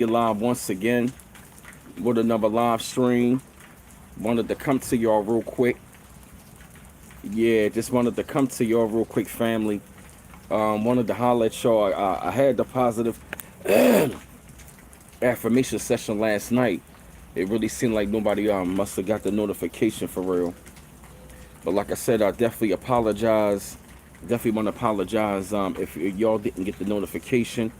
you live once again with another live stream. Wanted to come to y'all real quick. Yeah, just wanted to come to y'all real quick, family. Wanted to holler at y'all. I had the positive affirmation session last night. It really seemed like nobody must have got the notification for real. But like I said, I definitely apologize. Definitely want to apologize if y'all didn't get the notification.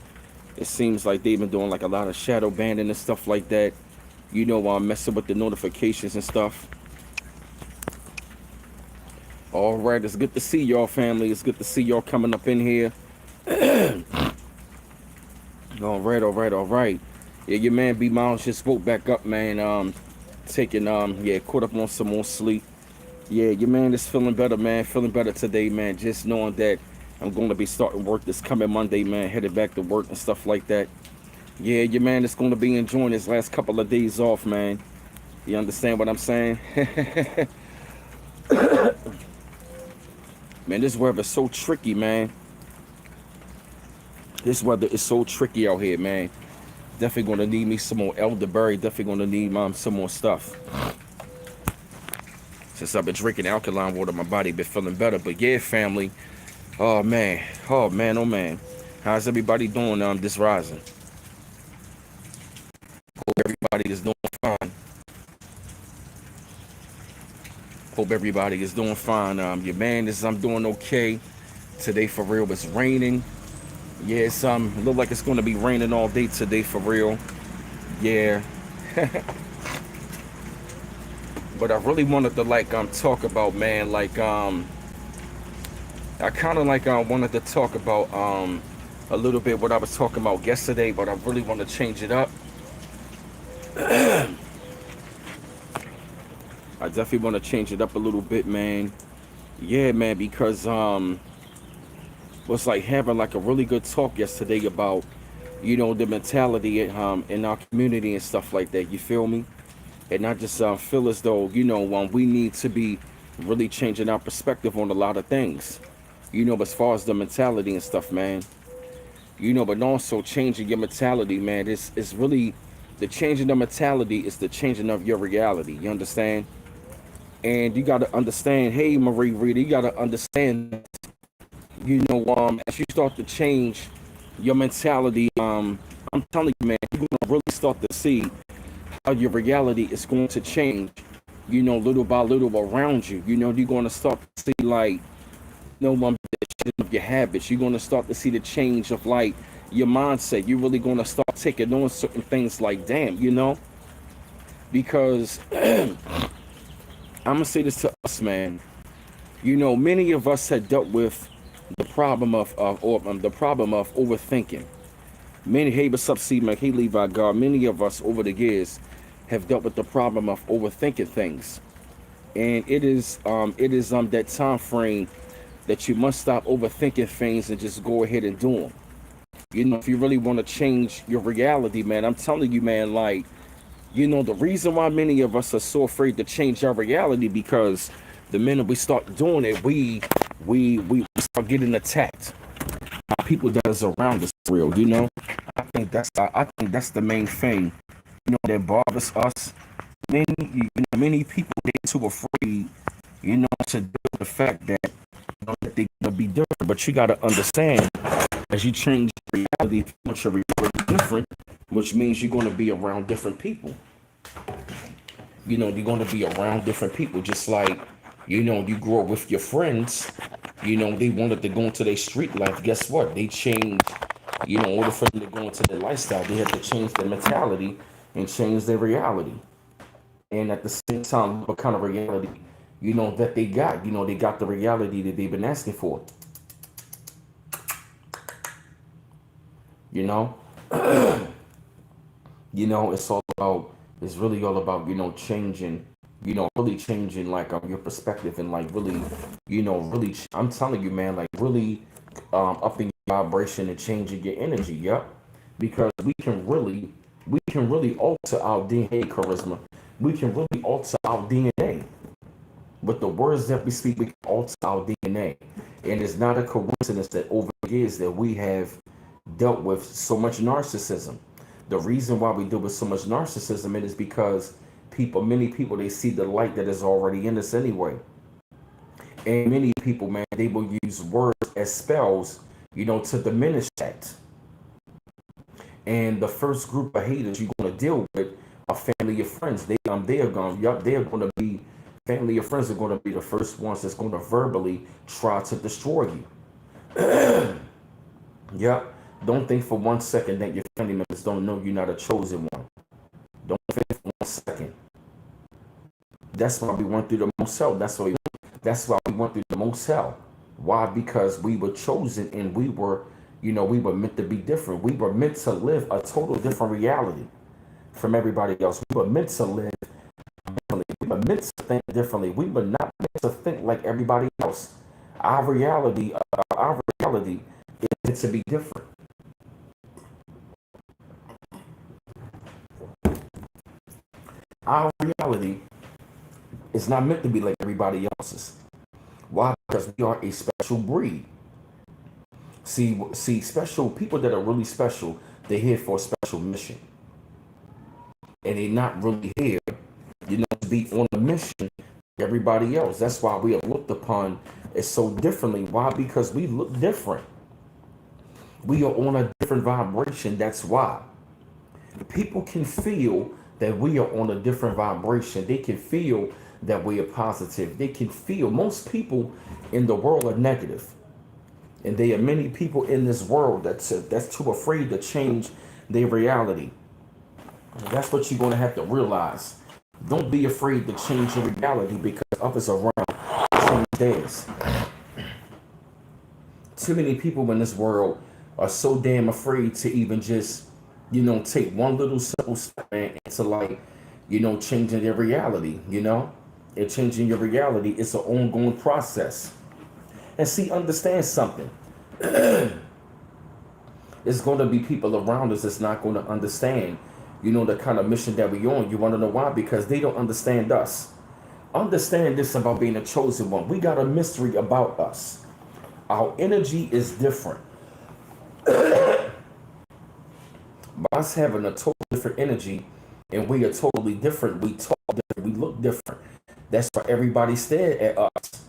It seems like they've been doing like a lot of shadow banning and stuff like that. Messing with the notifications and stuff. All right, it's good to see y'all, family. It's good to see y'all coming up in here. All right. Yeah, your man B Miles just woke back up, man. Caught up on some more sleep. Yeah, your man is feeling better, man. Feeling better today, man. Just knowing that I'm going to be starting work this coming Monday, man. Headed back to work and stuff like that. Yeah, your man is going to be enjoying his last couple of days off, man. You understand what I'm saying? Man, this weather is so tricky, man. This weather is so tricky out here, man. Definitely gonna need me some more elderberry. Definitely gonna need some more stuff. Since I've been drinking alkaline water, my body been feeling better. But yeah, family. Oh man. How's everybody doing this rising? Hope everybody is doing fine. Hope everybody is doing fine. Your man is I'm doing okay. Today for real, it's raining. Yeah, it's look like it's gonna be raining all day today for real. Yeah. But I really wanted to talk about, man, I kind of wanted to talk about a little bit what I was talking about yesterday, but I really want to change it up. I definitely want to change it up a little bit, man. Yeah, man, because was like having like a really good talk yesterday about the mentality in our community and stuff like that. You feel me? And I just feel as though we need to be really changing our perspective on a lot of things. As far as the mentality and stuff, man. But also changing your mentality, man. It's really the changing the mentality is the changing of your reality. You understand? And you got to understand, hey, Marie Rita, you got to understand, as you start to change your mentality, I'm telling you, man, you're going to really start to see how your reality is going to change, little by little around you. You're going to start to see, the change of your habits. You're going to start to see the change of, your mindset. You're really going to start taking on certain things like, damn, because I'm gonna say this to us, man. Many of us had dealt with the problem of the problem of overthinking. Many, hey, what's up, C Mac? Hey, Levi God. Many of us over the years have dealt with the problem of overthinking things, and it is that time frame that you must stop overthinking things and just go ahead and do them. If you really want to change your reality, man, I'm telling you, man, the reason why many of us are so afraid to change our reality because the minute we start doing it, we start getting attacked by people that is around us. Real, I think that's the main thing, that bothers us. Many people get too afraid, to deal with the fact that that they're gonna be different. But you gotta understand, as you change reality, if you want your reality different, which means you're gonna be around different people. You're going to be around different people, just like you grow up with your friends. They wanted to go into their street life. Guess what? They changed. In order for them to go into their lifestyle, they had to change their mentality and change their reality. And at the same time, what kind of reality that they got? They got the reality that they've been asking for. you know it's really all about changing, really changing your perspective, and really, I'm telling you, man, really upping your vibration and changing your energy. Yep. Because we can really alter our DNA, charisma. We can really alter our DNA with the words that we speak. We can alter our DNA. And it's not a coincidence that over the years that we have dealt with so much narcissism. The reason why we deal with so much narcissism it is because many people, they see the light that is already in us anyway. And many people, man, they will use words as spells, to diminish that. And the first group of haters you're going to deal with are family or friends. They're going to be family or friends are going to be the first ones that's going to verbally try to destroy you. Yep. Don't think for 1 second that your family members don't know you're not a chosen one. Don't think for 1 second. That's why we went through the most hell. That's why we went through the most hell. Why? Because we were chosen and we were meant to be different. We were meant to live a total different reality from everybody else. We were meant to live differently. We were meant to think differently. We were not meant to think like everybody else. Our reality is meant to be different. Our reality is not meant to be like everybody else's. Why? Because we are a special breed. See, special people that are really special, they're here for a special mission. And they're not really here, to be on a mission like everybody else. That's why we are looked upon as so differently. Why? Because we look different. We are on a different vibration. That's why. People can feel that we are on a different vibration. They can feel that we are positive. They can feel, most people in the world are negative. And there are many people in this world that's too afraid to change their reality. And that's what you're going to have to realize. Don't be afraid to change your reality because others around change theirs. Too many people in this world are so damn afraid to even just, take one little simple step into changing their reality, And changing your reality is an ongoing process. And see, understand something. It's going to be people around us that's not going to understand, the kind of mission that we're on. You want to know why? Because they don't understand us. Understand this about being a chosen one. We got a mystery about us. Our energy is different. By us having a total different energy, and we are totally different, we talk different, we look different. That's why everybody stared at us.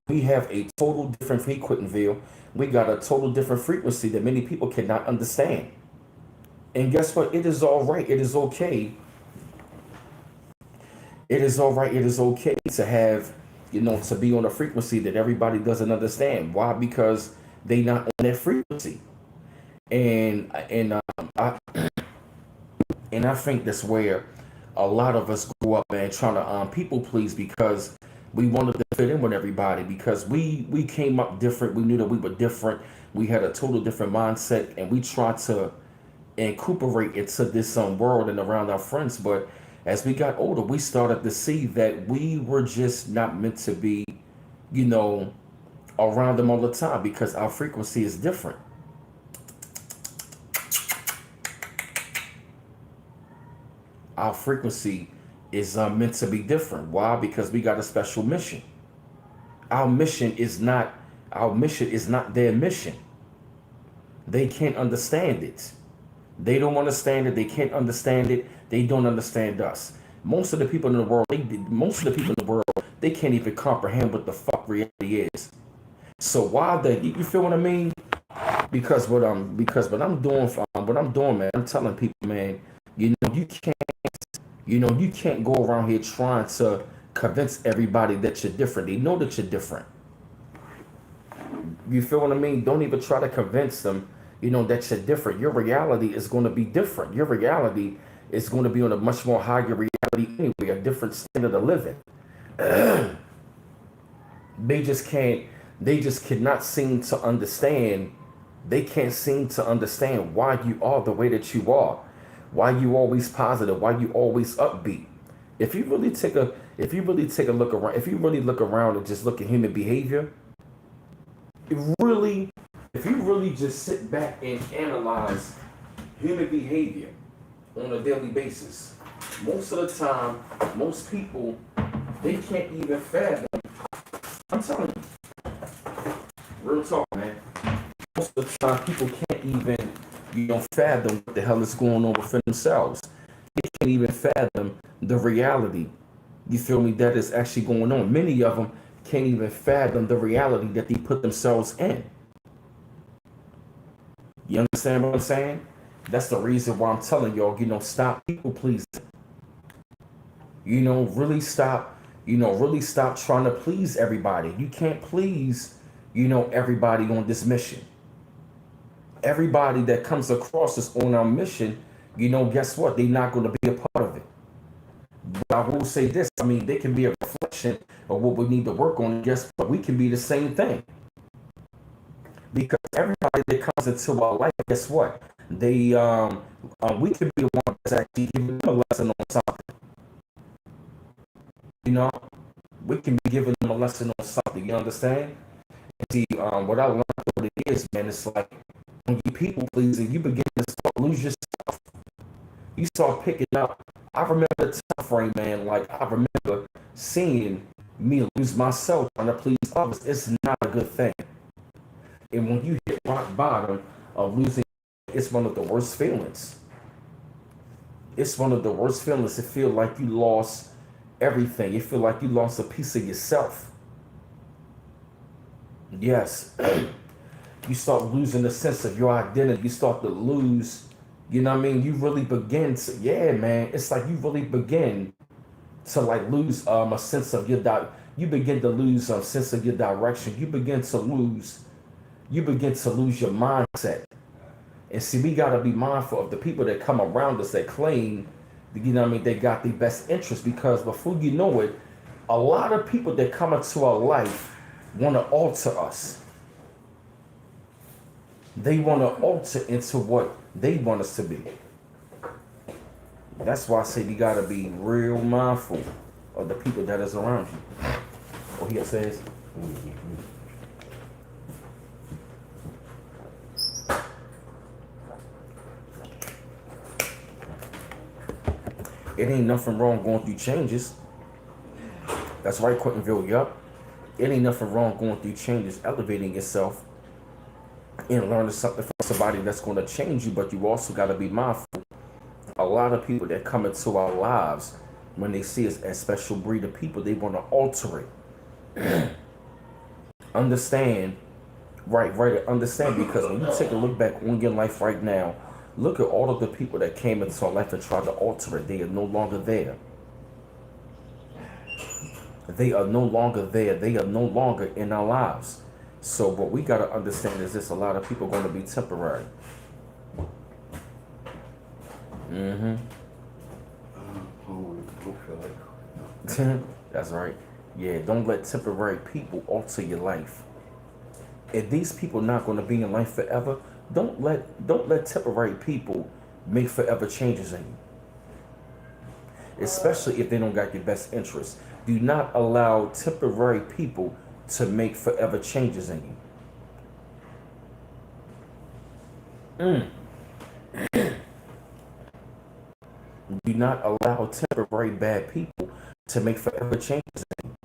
We have a total different frequency. We got a total different frequency that many people cannot understand. And guess what? It is all right. It is okay. It is all right. It is okay to have, to be on a frequency that everybody doesn't understand. Why? Because they not on that frequency. And I think that's where a lot of us grew up and trying to people please because we wanted to fit in with everybody because we came up different. We knew that we were different. We had a total different mindset, and we tried to incorporate into this world and around our friends. But as we got older, we started to see that we were just not meant to be, around them all the time because our frequency is different. Our frequency is meant to be different. Why? Because we got a special mission. Our mission is not their mission. They can't understand it. They don't understand it. They can't understand it. They don't understand us. Most of the people in the world, they can't even comprehend what the fuck reality is. So why you feel what I mean? Because what I'm doing, man, I'm telling people, man, you can't go around here trying to convince everybody that you're different. They know that you're different. You feel what I mean? Don't even try to convince them, that you're different. Your reality is going to be different. Your reality is going to be on a much more higher reality anyway, a different standard of living. They just cannot seem to understand. They can't seem to understand why you are the way that you are. Why you always positive? Why you always upbeat? If you really take a look around, if you really look around and just look at human behavior, if you really just sit back and analyze human behavior on a daily basis, most of the time, most people, they can't even fathom. I'm telling you, real talk, man. Most of the time, people can't even You don't fathom what the hell is going on within themselves. They can't even fathom the reality. You feel me? That is actually going on. Many of them can't even fathom the reality that they put themselves in. You understand what I'm saying? That's the reason why I'm telling y'all, stop people pleasing. Really stop, really stop trying to please everybody. You can't please, everybody on this mission. Everybody that comes across us on our mission, guess what? They're not going to be a part of it. But I will say this, they can be a reflection of what we need to work on. Guess what? We can be the same thing. Because everybody that comes into our life, guess what? We can be the one that's actually giving them a lesson on something. We can be giving them a lesson on something. You understand? See, what I learned what it is, man, it's like when you people pleasing, you begin to start lose yourself. You start picking up. I remember the time frame, man. Like I remember seeing me lose myself trying to please others. It's not a good thing. And when you hit rock bottom of losing, it's one of the worst feelings. It's one of the worst feelings to feel like you lost everything. You feel like you lost a piece of yourself. Yes. You start losing the sense of your identity. You start to lose, you really begin to, yeah, man. It's like you really begin to like lose a sense of your, you begin to lose a sense of your direction. You begin to lose your mindset. And see, we got to be mindful of the people that come around us that claim, they got the best interest, because before you know it, a lot of people that come into our life want to alter us. They want to alter into what they want us to be. That's why I say you got to be real mindful of the people that is around you. Oh, he says, it ain't nothing wrong going through changes. That's right, Quentinville, yup. It ain't nothing wrong going through changes, elevating yourself, and learning something from somebody that's going to change you, but you also got to be mindful. A lot of people that come into our lives, when they see us as special breed of people, they want to alter it. Understand, right, understand, because when you take a look back on your life right now, look at all of the people that came into our life and tried to alter it. They are no longer there. They are no longer there. They are no longer in our lives. So what we got to understand is this: a lot of people are going to be temporary. That's right. Yeah, don't let temporary people alter your life. If these people not going to be in life forever, don't let temporary people make forever changes in you. Especially if they don't got your best interest. Do not allow temporary people to make forever changes in you. Do not allow temporary bad people to make forever changes in you.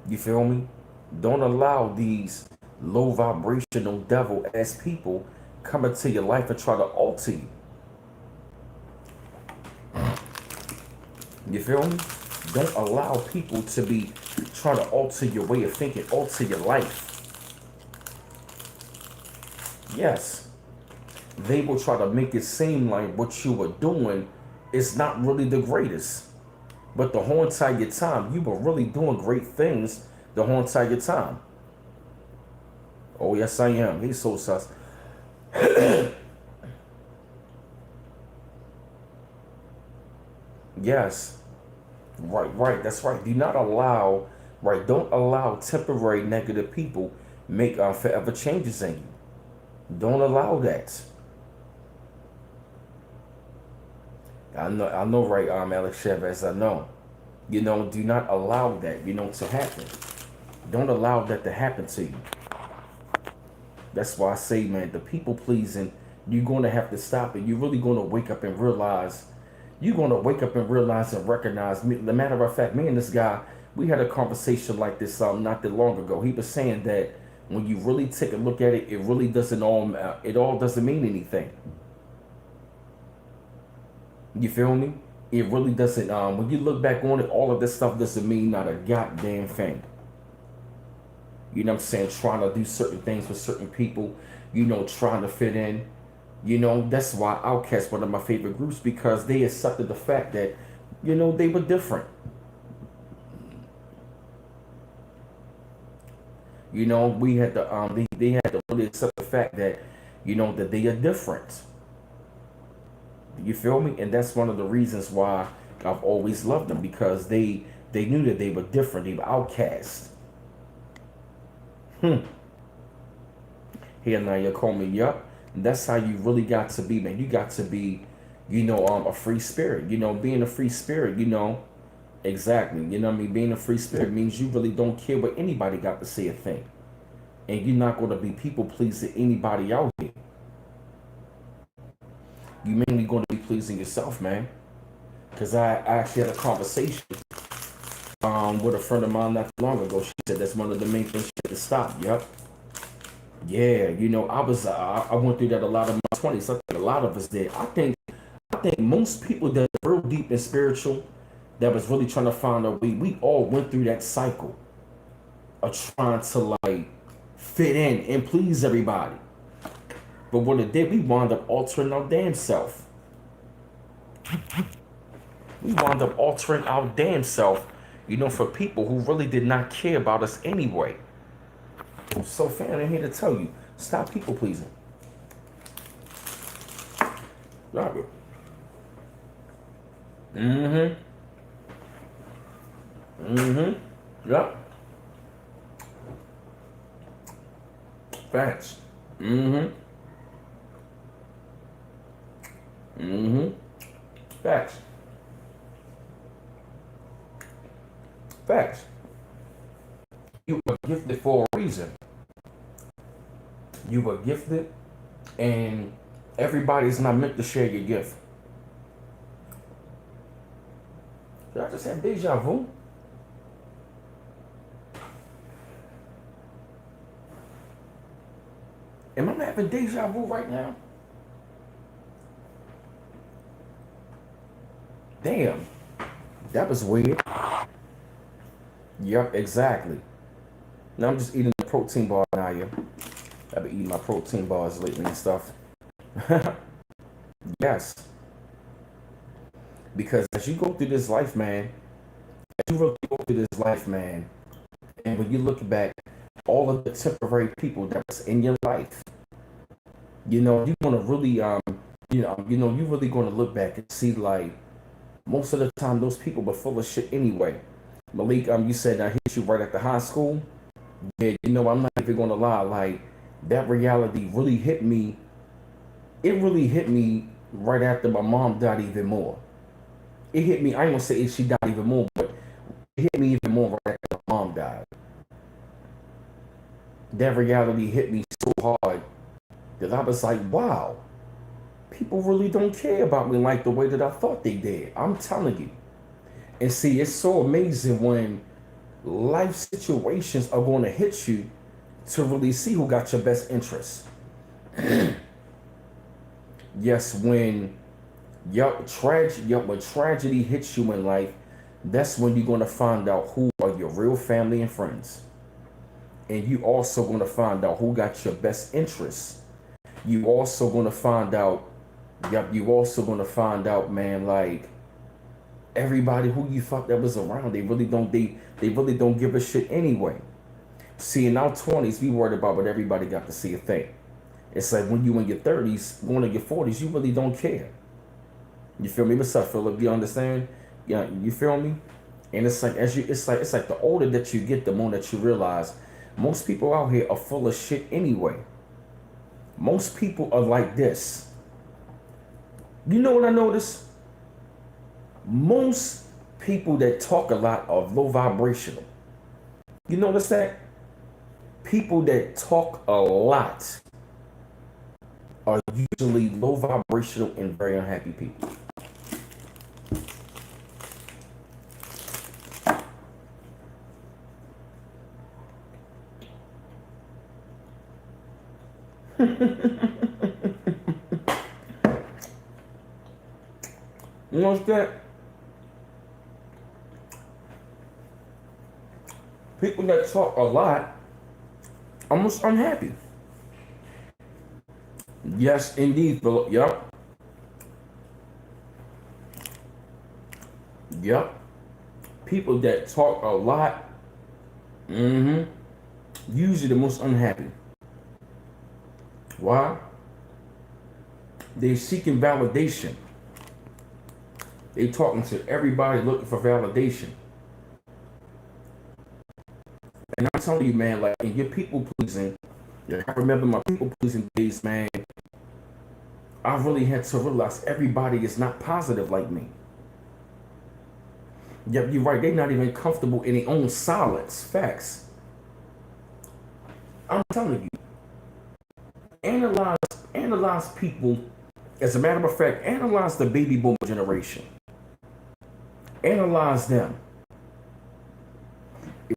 You feel me? Don't allow these low vibrational devil ass people come into your life and try to alter you. You feel me? Don't allow people to be trying to alter your way of thinking, alter your life. Yes, they will try to make it seem like what you were doing is not really the greatest. But the whole entire time, you were really doing great things the whole entire time. Oh, yes, I am. He's so sus. Yes. Right. That's right. Do not allow, right, don't allow temporary negative people make forever changes in you. Don't allow that. I know, right, Alex Chavez, I know. Do not allow that, to happen. Don't allow that to happen to you. That's why I say, man, the people pleasing, you're going to have to stop it. You're really going to wake up and realize, and recognize me. The matter of fact, me and this guy, we had a conversation like this not that long ago. He was saying that when you really take a look at it, it really doesn't all it all doesn't mean anything. You feel me? It really doesn't. When you look back on it, all of this stuff doesn't mean not a goddamn thing. You know what I'm saying? Trying to do certain things with certain people, you know, trying to fit in. You know, that's why Outkast one of my favorite groups, because they accepted the fact that, you know, they were different. You know, we had to they had to really accept the fact that, you know, that they are different. You feel me? And that's one of the reasons why I've always loved them, because they knew that they were different. They were outcasts. Here now you call me, yup. That's how you really got to be, man. You got to be, you know, a free spirit. You know, being a free spirit, you know, exactly. You know what I mean? Being a free spirit means you really don't care what anybody got to say a thing. And you're not going to be people pleasing anybody out here. You mainly going to be pleasing yourself, man. Because I actually had a conversation with a friend of mine not too long ago. She said that's one of the main things she had to stop. Yep. Yeah, you know, I went through that a lot of my 20s. I think a lot of us did. I think most people that are real deep and spiritual, that was really trying to find a way, we all went through that cycle of trying to like fit in and please everybody. But what it did, we wound up altering our damn self. We wound up altering our damn self, you know, for people who really did not care about us anyway. So, fam, I'm here to tell you, stop people pleasing. Robert. Yep. Facts. Facts. Facts. You were gifted for a reason. You were gifted, and everybody's not meant to share your gift. Did I just have deja vu? Am I having deja vu right now? Damn. That was weird. Yep, exactly. Now I'm just eating the protein bar now, yeah. I've been eating my protein bars lately and stuff. Yes. Because as you go through this life, man, as you really go through this life, man, and when you look back, all of the temporary people that was in your life, you know, you're gonna really, you really gonna look back and see, like, most of the time those people were full of shit anyway. Malik, you said I hit you right after high school. Yeah, you know, I'm not even gonna lie, like, that reality really hit me. It really hit me right after my mom died even more. It hit me, I ain't gonna say she died even more, but it hit me even more right after my mom died. That reality hit me so hard that I was like, wow, people really don't care about me like the way that I thought they did. I'm telling you. And see, it's so amazing when life situations are going to hit you to really see who got your best interests. Yes, when tragedy hits you in life, that's when you're going to find out who are your real family and friends. And you also going to find out who got your best interests. You also going to find out, man, like, everybody who you thought that was around, they really don't give a shit anyway. See, in our 20s, we worried about what everybody got to see a thing. It's like when you in your 30s, going to your 40s, you really don't care. You feel me? What's up, Philip? You understand? Yeah, you feel me? And it's like it's like the older that you get, the more that you realize most people out here are full of shit anyway. Most people are like this. You know what I noticed? Most people that talk a lot are low vibrational. You notice that? People that talk a lot are usually low vibrational and very unhappy people. You understand? People that talk a lot are most unhappy. Yes, indeed, Philip. Yup. Yup. People that talk a lot, usually the most unhappy. Why? They seeking validation. They talking to everybody looking for validation. And I'm telling you, man, like in your people pleasing, I remember my people pleasing days, man. I really had to realize everybody is not positive like me. Yep, you're right. They're not even comfortable in their own silence. Facts. I'm telling you, analyze people. As a matter of fact, analyze the baby boomer generation. Analyze them.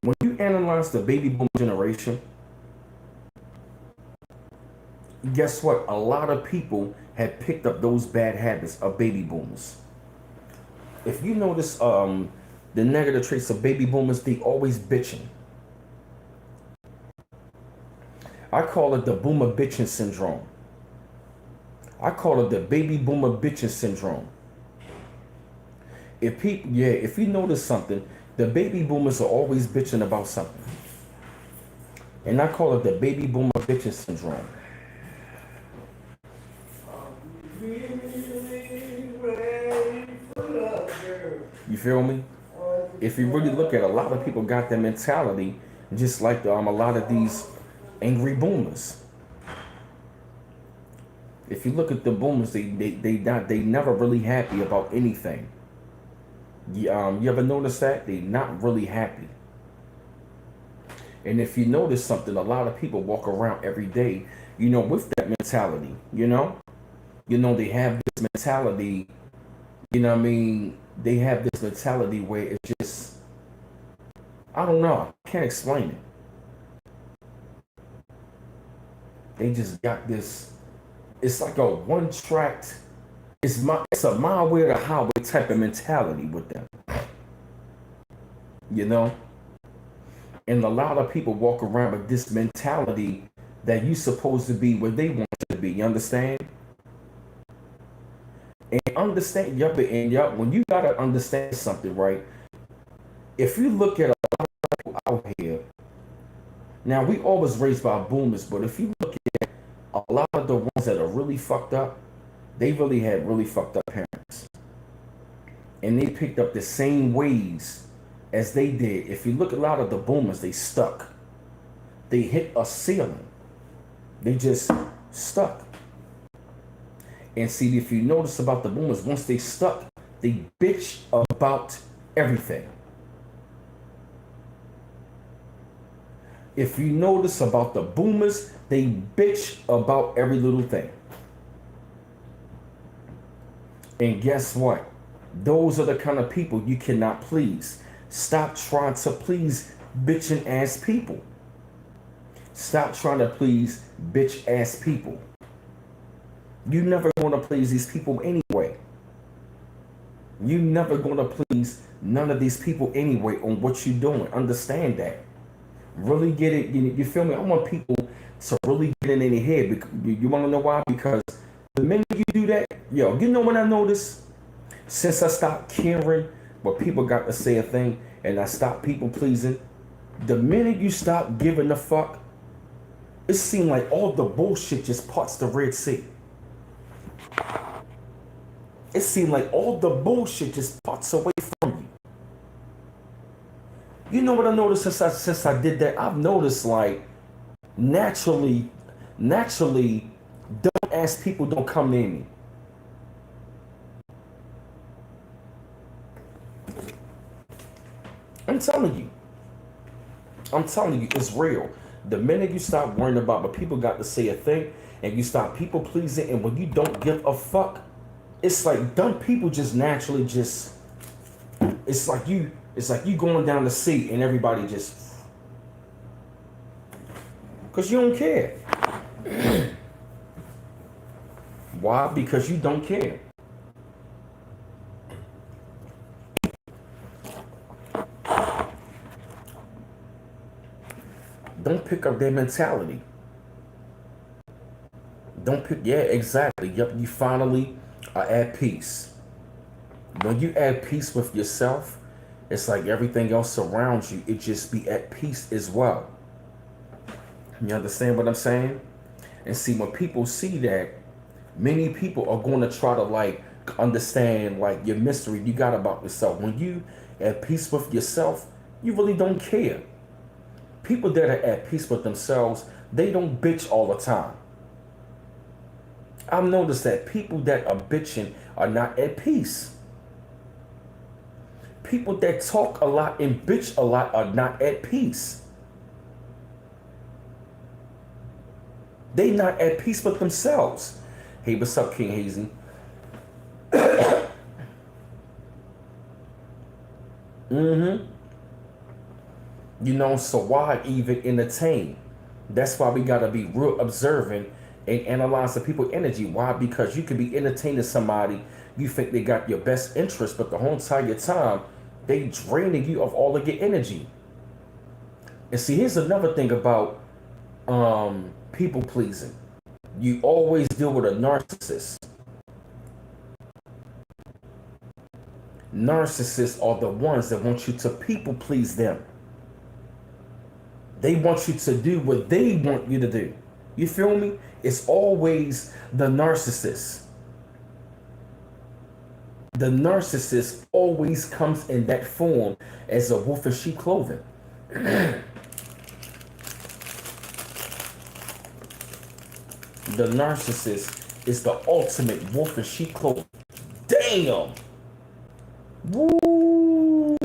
When you analyze the baby boomer generation, guess what? A lot of people had picked up those bad habits of baby boomers. If you notice the negative traits of baby boomers, they always bitching. I call it the boomer bitching syndrome. I call it the baby boomer bitching syndrome. If you notice something, the baby boomers are always bitching about something. And I call it the baby boomer bitching syndrome. You feel me? If you really look at it, a lot of people got that mentality, just like a lot of these angry boomers. If you look at the boomers, they never really happy about anything. You ever notice that? They not really happy. And if you notice something, a lot of people walk around every day, with that mentality, they have this mentality, they have this mentality where it's just, I don't know, I can't explain it. They just got this, it's like a one-tracked, it's a my way or the highway type of mentality with them. And a lot of people walk around with this mentality that you're supposed to be where they want you to be. You understand? And understand, when you gotta understand something, right? If you look at a lot of people out here, now we always raised by boomers, but if you look at a lot of the ones that are really fucked up, they really had really fucked up parents. And they picked up the same ways as they did. If you look at a lot of the boomers, they stuck. They hit a ceiling. They just stuck. And see, if you notice about the boomers, once they stuck, they bitch about everything. If you notice about the boomers, they bitch about every little thing. And guess what? Those are the kind of people you cannot please. Stop trying to please bitching ass people. Stop trying to please bitch ass people. You never going to please these people anyway. You never going to please none of these people anyway on what you're doing. Understand that. Really get it. You feel me? I want people to really get in their head. You want to know why? Because the minute you do that, you know what I noticed? Since I stopped caring what people got to say a thing and I stopped people pleasing, the minute you stop giving a fuck, it seemed like all the bullshit just parts the Red Sea. It seemed like all the bullshit just parts away from you. You know what I noticed since I did that? I've noticed like naturally, don't ask people don't come near me. I'm telling you, it's real. The minute you stop worrying about what people got to say a thing and you stop people pleasing, and when you don't give a fuck, it's like dumb people just naturally just, it's like you going down the sea and everybody just, because you don't care. Why? Because you don't care. Don't pick up their mentality. Don't pick, yeah, exactly. Yep, you finally are at peace. When you at peace with yourself, it's like everything else around you, it just be at peace as well. You understand what I'm saying? And see, when people see that, many people are going to try to like understand like your mystery you got about yourself. When you at peace with yourself, you really don't care. People that are at peace with themselves, they don't bitch all the time. I've noticed that people that are bitching are not at peace. People that talk a lot and bitch a lot are not at peace. They not at peace with themselves. Hey, what's up, King Hazy? You know, so why even entertain? That's why we gotta be real observant and analyze the people's energy. Why? Because you could be entertaining somebody, you think they got your best interest, but the whole entire time they draining you of all of your energy. And see, here's another thing about people pleasing. You always deal with a narcissist. Narcissists are the ones that want you to people please them. They want you to do what they want you to do. You feel me? It's always the narcissist. The narcissist always comes in that form as a wolf in sheep clothing. The narcissist is the ultimate wolf in sheep clothing. Damn! Woo!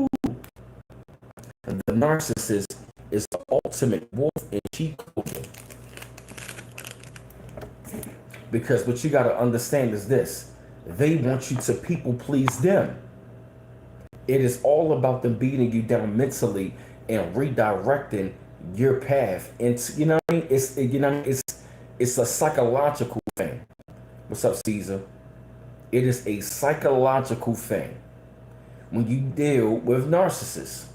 The narcissist is the ultimate wolf in sheep clothing. Because what you got to understand is this: they want you to people please them. It is all about them beating you down mentally and redirecting your path into, you know what I mean? It's, you know, it's a psychological thing. What's up, Caesar? It is a psychological thing when you deal with narcissists.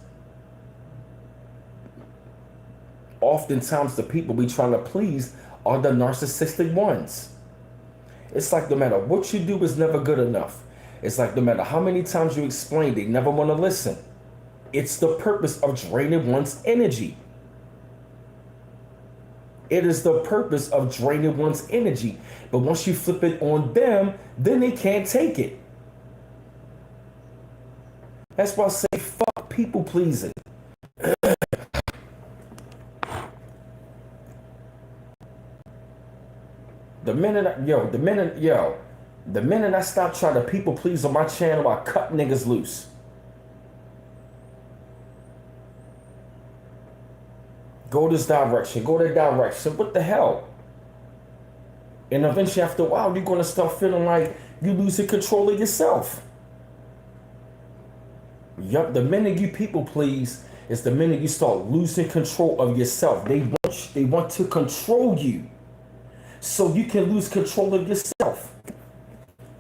Oftentimes, the people we trying to please are the narcissistic ones. It's like no matter what you do is never good enough. It's like no matter how many times you explain, they never want to listen. It's the purpose of draining one's energy. It is the purpose of draining one's energy. But once you flip it on them, then they can't take it. That's why I say fuck people pleasing. The minute I stop trying to people please on my channel, I cut niggas loose. Go this direction, go that direction. What the hell? And eventually, after a while, you're gonna start feeling like you losing control of yourself. Yup, the minute you people please is the minute you start losing control of yourself. They want to control you, so you can lose control of yourself.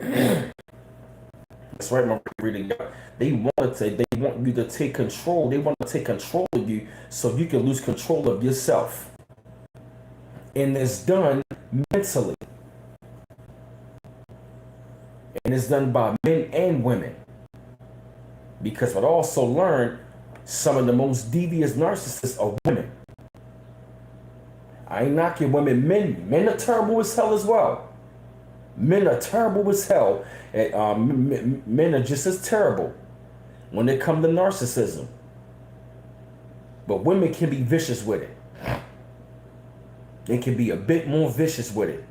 That's right, my reading. They want you to take control. They want to take control of you so you can lose control of yourself. And it's done mentally. And it's done by men and women. Because I've also learned some of the most devious narcissists are women. I ain't knocking women. Men are terrible as hell as well. Men are terrible as hell. And, men are just as terrible when it comes to narcissism. But women can be vicious with it. They can be a bit more vicious with it.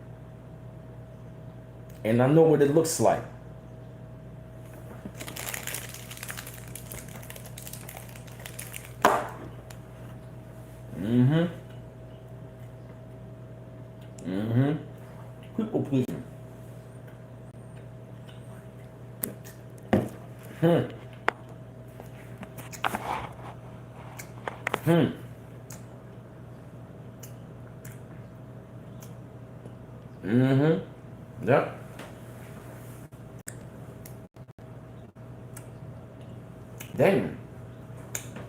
And I know what it looks like. People pleasing. Yep. Damn.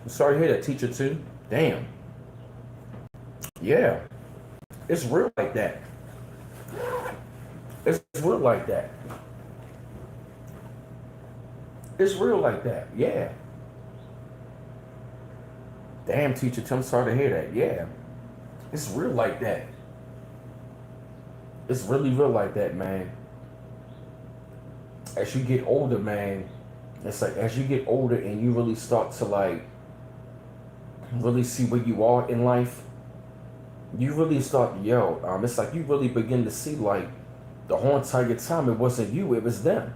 I'm sorry to hear that, teacher too. Damn. Yeah. It's real like that. It's real like that. It's real like that. Yeah. Damn, teacher, I'm sorry to hear that. Yeah. It's real like that. It's really real like that, man. As you get older, man, it's like as you get older and you really start to like really see where you are in life, you really start, it's like you really begin to see like the whole entire time it wasn't you, it was them.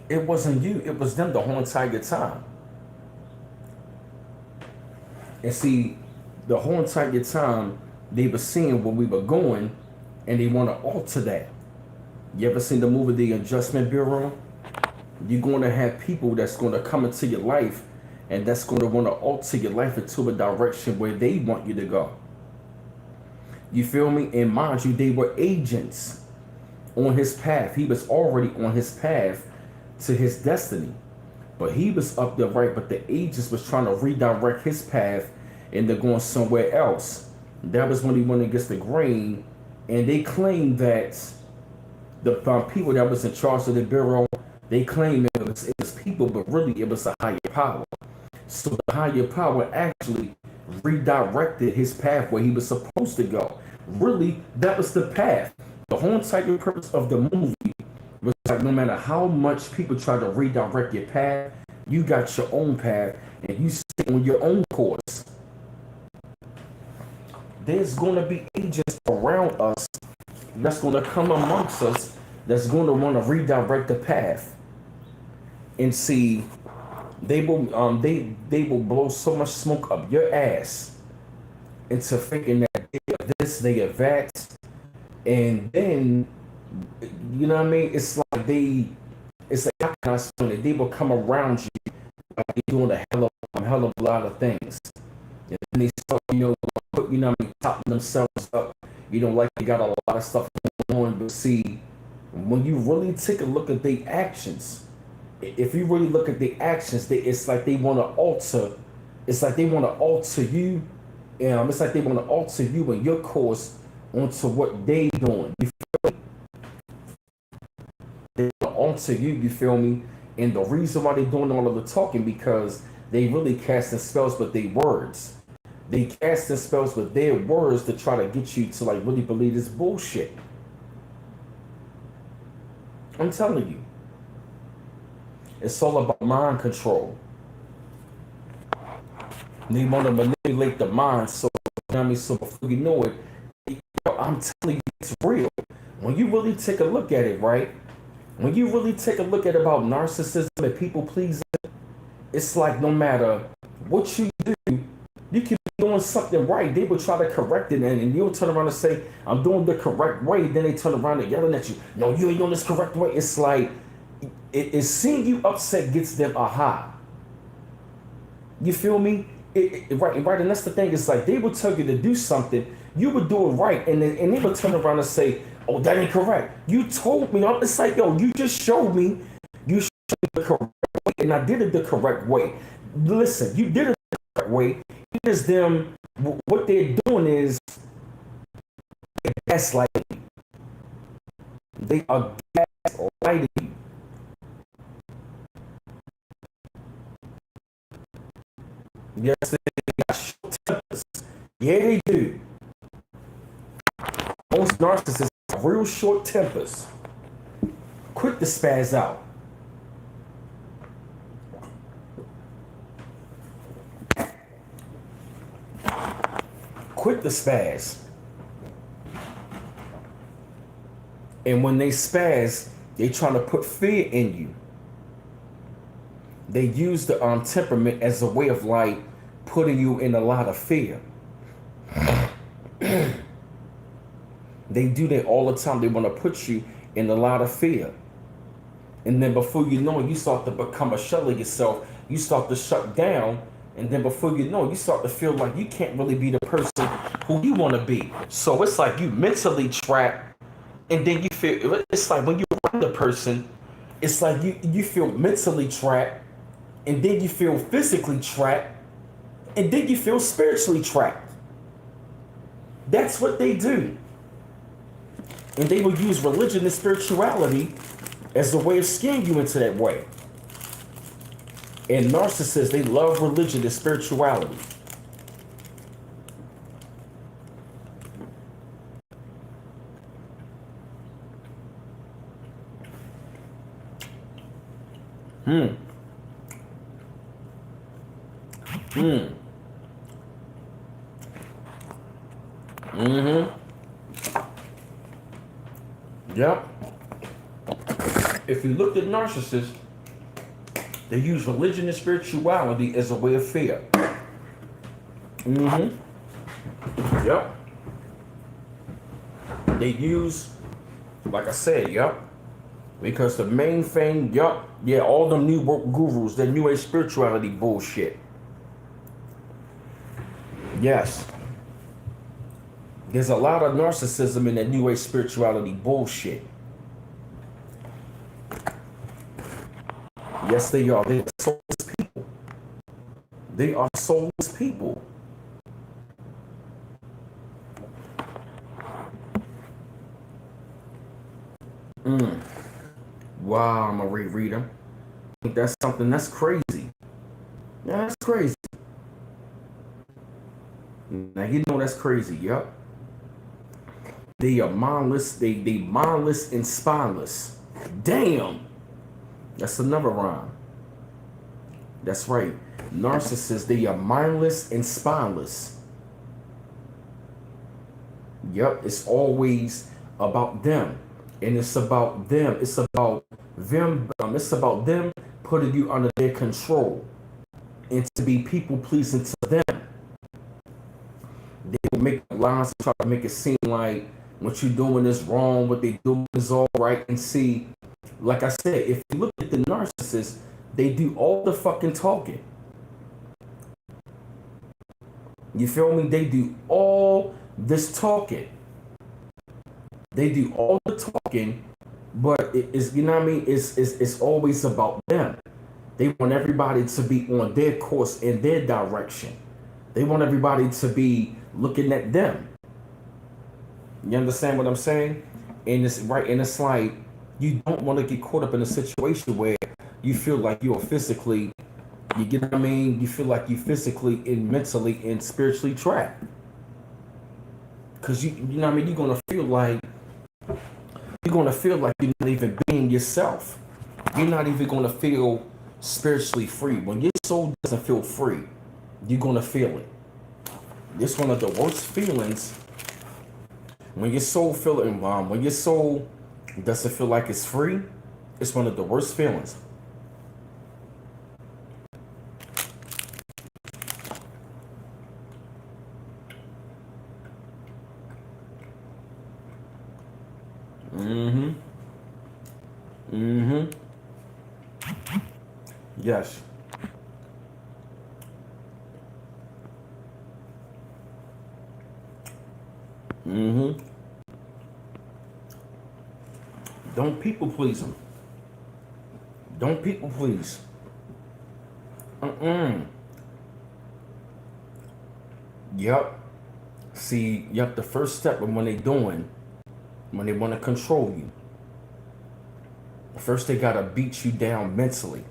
It wasn't you, it was them the whole entire time. And see, the whole entire time they were seeing where we were going and they want to alter that. You ever seen the movie The Adjustment Bureau? You're going to have people that's going to come into your life and that's going to want to alter your life into a direction where they want you to go. You feel me? And mind you, they were agents on his path. He was already on his path to his destiny. But he was up there, right? But the agents was trying to redirect his path and they're going somewhere else. That was when he went against the grain. And they claimed that the people that was in charge of the bureau, they claimed it was people, but really it was a higher power. So the higher power actually redirected his path where he was supposed to go. Really, that was the path. The whole entire purpose of the movie was like no matter how much people try to redirect your path, you got your own path and you stay on your own course. There's going to be agents around us that's going to come amongst us that's going to want to redirect the path. And see, they will blow so much smoke up your ass into thinking that they are this, they are that, and then you know what I mean? It's like how can I explain it? They will come around you like they're doing a hell of a lot of things, and then they start topping themselves up. Like they got a lot of stuff going on, but see, when you really take a look at the actions. If you really look at the actions, it's like they want to alter. It's like they want to alter you. It's like they want to alter you and your course onto what they doing. You feel me? They want to alter you. You feel me? And the reason why they doing all of the talking because they really casting spells with their words. They casting spells with their words to try to get you to like really believe this bullshit. I'm telling you. It's all about mind control. They want to manipulate the mind, so so before you know it, I'm telling you, it's real. When you really take a look at it, right? When you really take a look at about narcissism and people pleasing, it's like no matter what you do, you can be doing something right. They will try to correct it, and you'll turn around and say, "I'm doing the correct way." Then they turn around and yelling at you, "No, you ain't doing this correct way." It's like. It seeing you upset gets them a high. You feel me? Right, and that's the thing. It's like they will tell you to do something, you would do it right, and they will turn around and say, "Oh, that ain't correct. You told me." It's like, yo, you just showed me. You showed me the correct way, and I did it the correct way. Listen, you did it the correct way. It is them. What they're doing is gaslighting. They are gaslighting you. Yes, they got short tempers. Yeah, they do. Most narcissists have real short tempers. Quick to spaz out. Quick to spaz. And when they spaz, they trying to put fear in you. They use the temperament as a way of like putting you in a lot of fear. They do that all the time. They want to put you in a lot of fear. And then before you know it, you start to become a shell of yourself. You start to shut down. And then before you know it, you start to feel like you can't really be the person who you want to be. So it's like you mentally trapped. And then you feel, it's like when you're around the person, it's like you feel mentally trapped. and then you feel physically trapped, and then you feel spiritually trapped. That's what they do. And they will use religion and spirituality as a way of scaring you into that way. And narcissists, they love religion and spirituality. Hmm. Hmm. Mm-hmm. Yep. If you look at narcissists, they use religion and spirituality as a way of fear. Mm-hmm. Yep. They use, like I said, yep. Because the main thing, yep, yeah, all them new work gurus, that new age spirituality bullshit. Yes. There's a lot of narcissism in that new age spirituality bullshit. Yes, they are. They are soulless people. They are soulless people. Wow, I'm gonna reread them. That's something that's crazy. Yeah, that's crazy. Now you know that's crazy, yep. They are mindless, they mindless and spineless. Damn. That's another rhyme. That's right. Narcissists, they are mindless and spineless. Yep, it's always about them. And it's about them. It's about them. It's about them putting you under their control. And to be people pleasing to them. They will make lines to try to make it seem like what you're doing is wrong, what they do is all right. And see, like I said, if you look at the narcissists, they do all the fucking talking. You feel me? They do all this talking. They do all the talking, but it is, you know what I mean? It's always about them. They want everybody to be on their course in their direction. They want everybody to be looking at them. You understand what I'm saying? And it's right, and it's like you don't want to get caught up in a situation where you feel like you're physically, you get what I mean? You feel like you physically and mentally and spiritually trapped. Because you know what I mean? You're gonna feel like you're not even being yourself. You're not even gonna feel spiritually free. When your soul doesn't feel free, you're gonna feel it. It's one of the worst feelings when your soul when your soul doesn't feel like it's free. It's one of the worst feelings. Mm-hmm. Mm-hmm. Yes. Mm-hmm. Don't people please them. Don't people please. Mm-mm. Yep. See, yep, the first step of when they want to control you. First, they gotta beat you down mentally.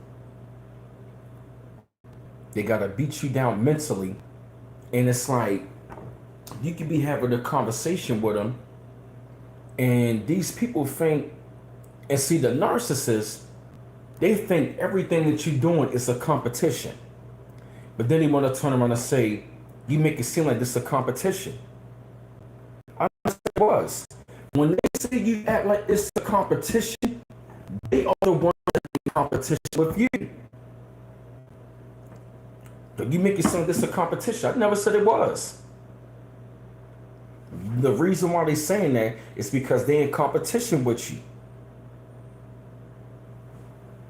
They gotta beat you down mentally. And it's like, you could be having a conversation with them, and these people think, and see, the narcissists, they think everything that you're doing is a competition. But then they want to turn around and say, you make it seem like this is a competition. I thought it was. When they say you act like it's a competition, they are the ones in competition with you. But you make it seem like this is a competition. I never said it was. The reason why they're saying that is because they're in competition with you.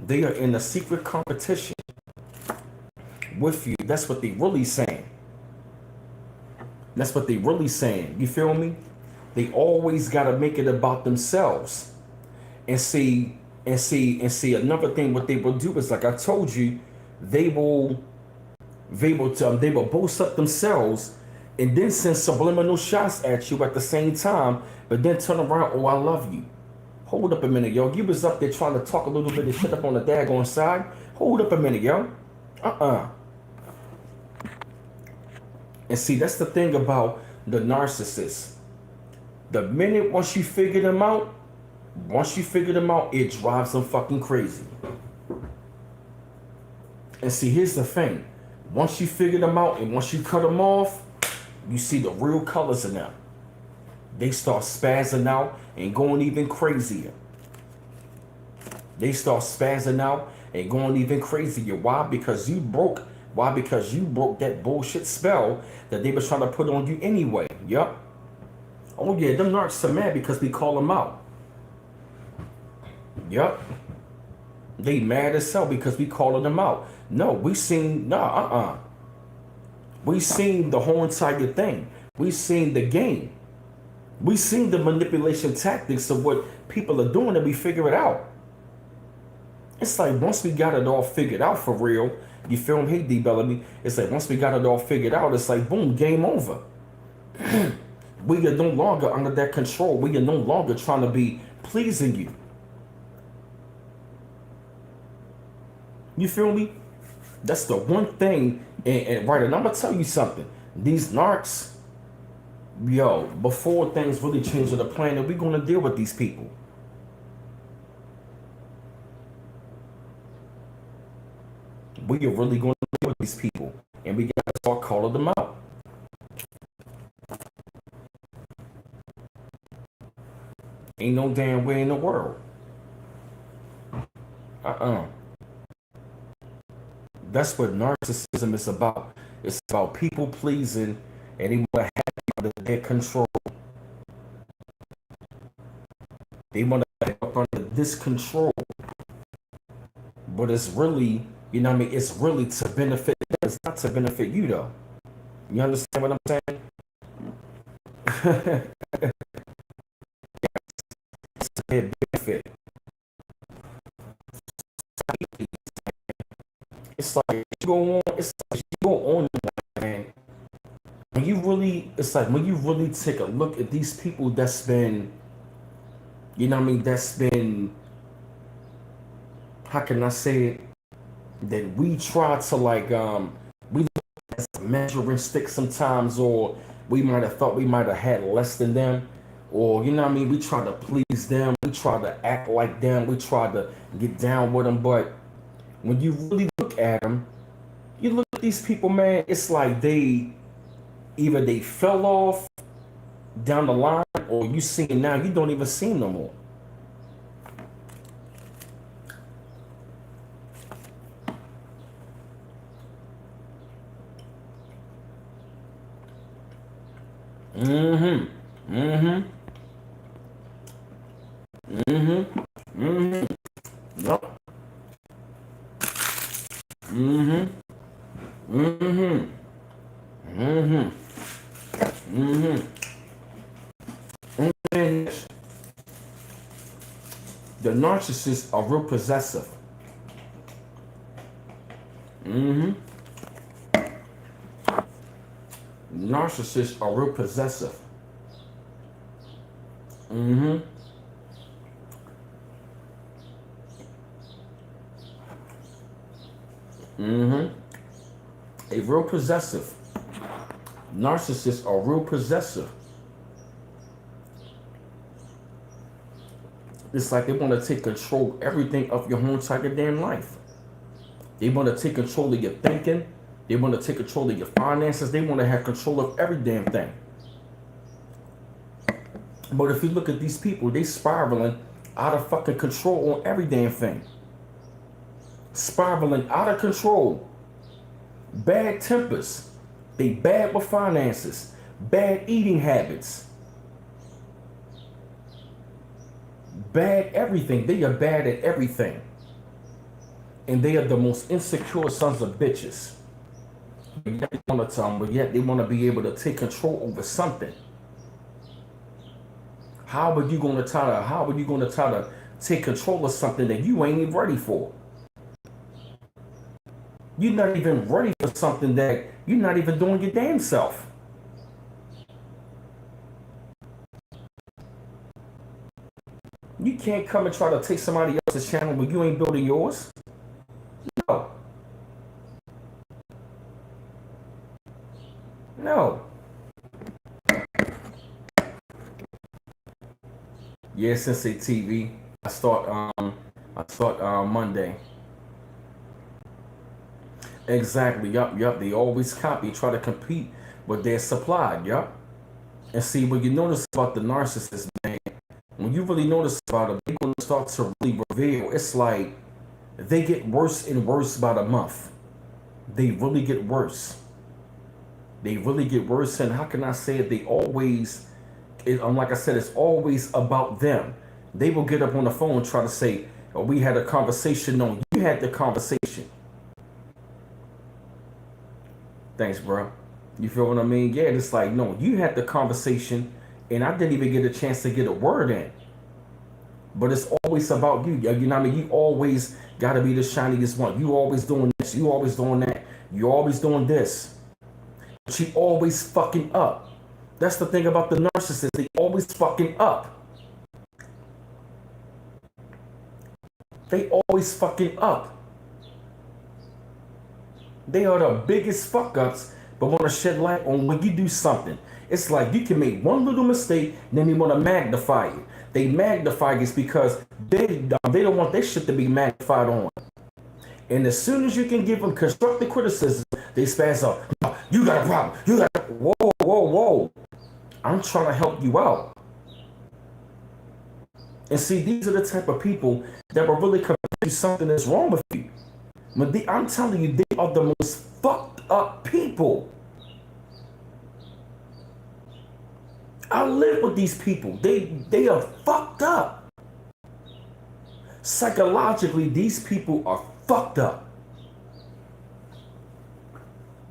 They are in a secret competition with you. That's what they really saying. That's what they really saying. You feel me? They always gotta make it about themselves. And see, another thing what they will do is, like I told you, they will they will boast up themselves and then send subliminal shots at you at the same time, but then turn around, oh, I love you. Hold up a minute, yo. You was up there trying to talk a little bit of shit up on the daggone side. Hold up a minute, yo. And see, that's the thing about the narcissist. The minute once you figure them out, it drives them fucking crazy. And see, here's the thing. Once you figure them out and once you cut them off, you see the real colors in them. They start spazzing out and going even crazier. They start spazzing out and going even crazier. Why? Because you broke. Why? Because you broke that bullshit spell that they was trying to put on you anyway. Yup. Oh yeah, them narcs are mad because we call them out. Yup. They mad as hell because we calling them out. No, we seen we seen the whole entire thing. We seen the game. We seen the manipulation tactics of what people are doing, and we figure it out. It's like once we got it all figured out for real, you feel me? Hey, D Bellamy. It's like once we got it all figured out, it's like boom, game over. We are no longer under that control. We are no longer trying to be pleasing you. You feel me? That's the one thing. And right, and I'm gonna tell you something. These narcs, yo, before things really change on the planet, we're gonna deal with these people. We are really gonna deal with these people, and we gotta start calling them out. Ain't no damn way in the world. That's what narcissism is about. It's about people pleasing, and they want to have you under their control. They want to have you under this control. But it's really, you know what I mean? It's really to benefit them. It's not to benefit you, though. You understand what I'm saying? It's to their benefit. It's like you go on. It's like you go on, man. When you really, it's like when you really take a look at these people that's been, you know what I mean? That's been, how can I say it? That we try to like, we look at a measuring stick sometimes, or we might have thought we might have had less than them, or you know what I mean? We try to please them. We try to act like them. We try to get down with them, but when you really look at them, you look at these people, man, it's like either they fell off down the line, or you see them now, you don't even see them no more. Yep. And the narcissists are real possessive. Narcissists are real possessive. A real possessive. Narcissists are real possessive. It's like they want to take control of everything of your whole entire damn life. They want to take control of your thinking. They want to take control of your finances. They want to have control of every damn thing. But if you look at these people, they spiraling out of fucking control on every damn thing. Spiraling out of control. Bad tempers. They bad with finances. Bad eating habits. Bad everything. They are bad at everything. And they are the most insecure sons of bitches. Yet they want to tell them, but yet they want to be able to take control over something. How are you going to try to take control of something that you ain't even ready for? You're not even ready for something that you're not even doing your damn self. You can't come and try to take somebody else's channel when you ain't building yours. No. No. Yeah, Sensei TV. I start Monday. Exactly. Yup. They always copy, try to compete with their supply. Yup. And see, what you notice about the narcissist, man, when you really notice about them, they're gonna start to really reveal. It's like they get worse and worse by the month. They really get worse. They really get worse. And how can I say it? They always, like I said, it's always about them. They will get up on the phone and try to say, oh, we had a conversation. No, you had the conversation. Thanks, bro. You feel what I mean? Yeah, it's like, no, you had the conversation and I didn't even get a chance to get a word in. But it's always about you. You know what I mean? You always got to be the shiniest one. You always doing this. You always doing that. You always doing this. But you always fucking up. That's the thing about the narcissist. They always fucking up. They always fucking up. They are the biggest fuck ups, but want to shed light on when you do something. It's like you can make one little mistake, then they want to magnify it. They magnify it because they don't want their shit to be magnified on. And as soon as you can give them constructive criticism, they spaz up. No, you got a problem. You got whoa. I'm trying to help you out. And see, these are the type of people that will really come to something that's wrong with you. But I'm telling you, they are the most fucked up people. I live with these people. They are fucked up. Psychologically, these people are fucked up.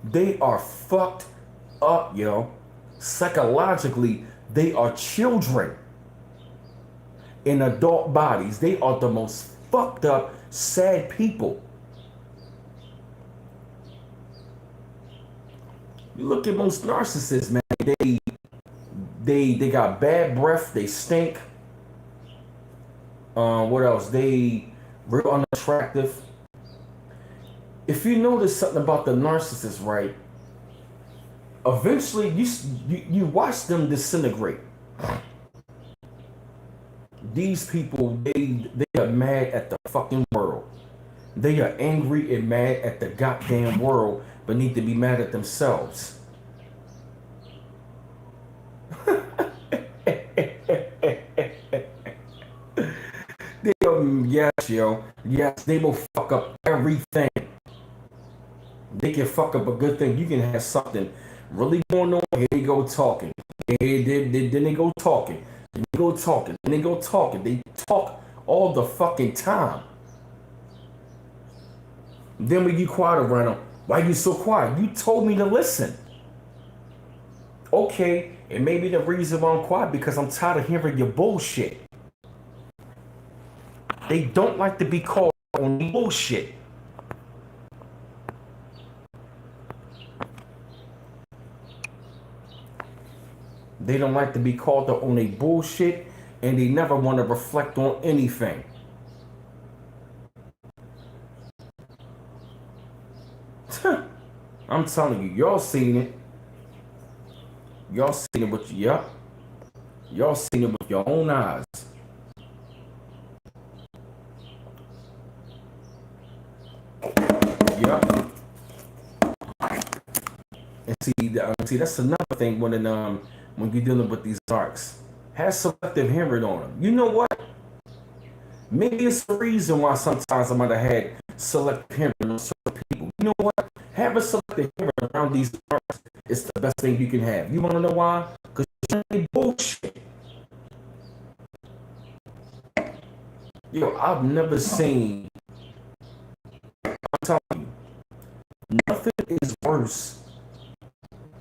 They are fucked up, yo. Psychologically, they are children in adult bodies. They are the most fucked up, sad people. You look at most narcissists, man. They got bad breath. They stink. What else? They real unattractive. If you notice something about the narcissist, right? Eventually, you watch them disintegrate. These people, they are mad at the fucking world. They are angry and mad at the goddamn world, but need to be mad at themselves. Yes, yo. Yes, they will fuck up everything. They can fuck up a good thing. You can have something really going on. Here they go talking. Then they go talking. Then they go talking. Then they go talking. They talk all the fucking time. Then when you quiet around them, why you so quiet? You told me to listen. Okay, and maybe the reason why I'm quiet because I'm tired of hearing your bullshit. They don't like to be called on bullshit. They don't like to be called on a bullshit, and they never want to reflect on anything. I'm telling you, y'all seen it. Y'all seen it with y'all seen it with your own eyes. Yep. And see, that's another thing when you're dealing with these arcs. Have selective hearing on them. You know what? Maybe it's the reason why sometimes I might have had selective hearing on certain people. You know what? Having selective hearing around these arcs is the best thing you can have. You want to know why? Because you're ain't bullshit. Yo, I've never seen. I'm telling you, nothing is worse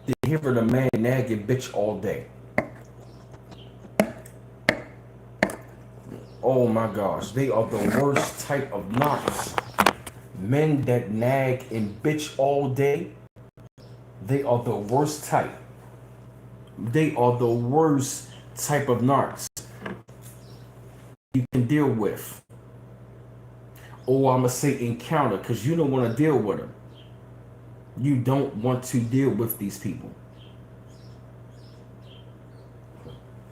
than hearing a man nag and bitch all day. Oh my gosh, they are the worst type of knocks. Men that nag and bitch all day, they are the worst type. They are the worst type of narcs you can deal with. Or I'm going to say encounter, because you don't want to deal with them. You don't want to deal with these people.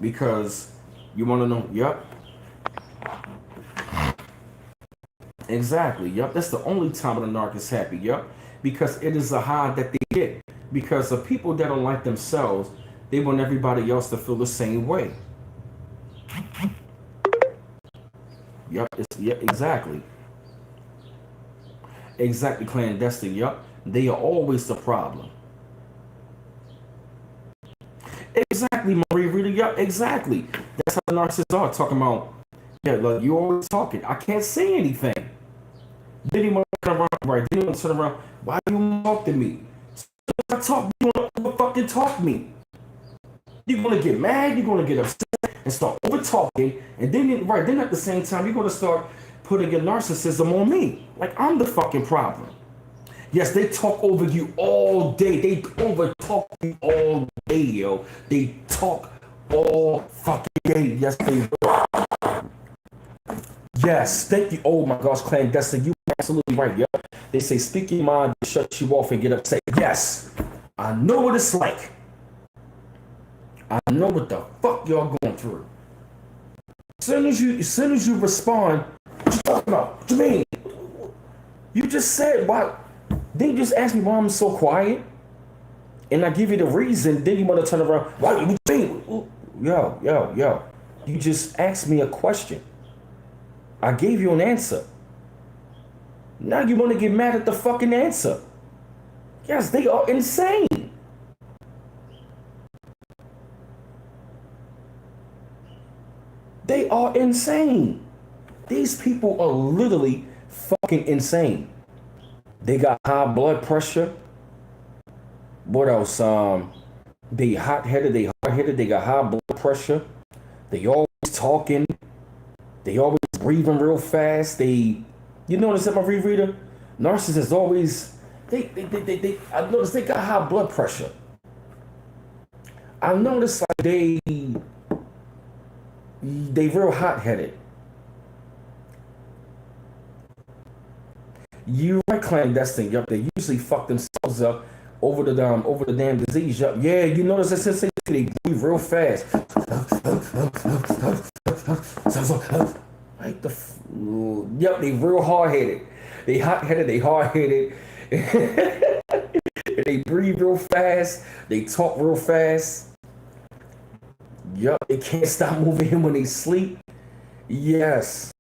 Because you want to know, yep. Exactly, yep. That's the only time when a narc is happy, yep. Because it is a high that they get. Because of people that don't like themselves, they want everybody else to feel the same way. Yep, exactly. Exactly, clandestine, yep. They are always the problem. Exactly, Marie Rita, yep, exactly. That's how narcissists are, talking about, yeah, look, you always talking. I can't say anything. Then he want to turn around, right? Then he want to turn around, why you talk to me? So if I talk, you want to fucking talk me. You're going to get mad, you're going to get upset, and start over talking, and then, right, then at the same time, you're going to start putting your narcissism on me. Like I'm the fucking problem. Yes, they talk over you all day. They over talk you all day, yo. They talk all fucking day. Yes, they will. Yes, thank you. Oh my gosh, clandestine, you absolutely right, yo. They say speak your mind, shut you off, and get upset. Yes, I know what it's like. I know what the fuck y'all going through. As soon as you respond, what you talking about? What you mean? You just said why? Then you just ask me why I'm so quiet, and I give you the reason. Then you want to turn around. Why? What you mean? Yo. You just asked me a question. I gave you an answer. Now you want to get mad at the fucking answer. Yes, they are insane. They are insane. These people are literally fucking insane. They got high blood pressure. What else? They hot-headed, they hard-headed, they got high blood pressure. They always talking. They always breathing real fast. You notice that, my reader? Narcissists always, I noticed they got high blood pressure. I noticed like they real hot-headed. You right, clandestine. Yup, they usually fuck themselves up over the damn disease. Yup, yeah. You notice that since they breathe real fast. Like yup, they real hard-headed. They hot-headed. They hard-headed. They breathe real fast. They talk real fast. Yup, they can't stop moving when they sleep. Yes.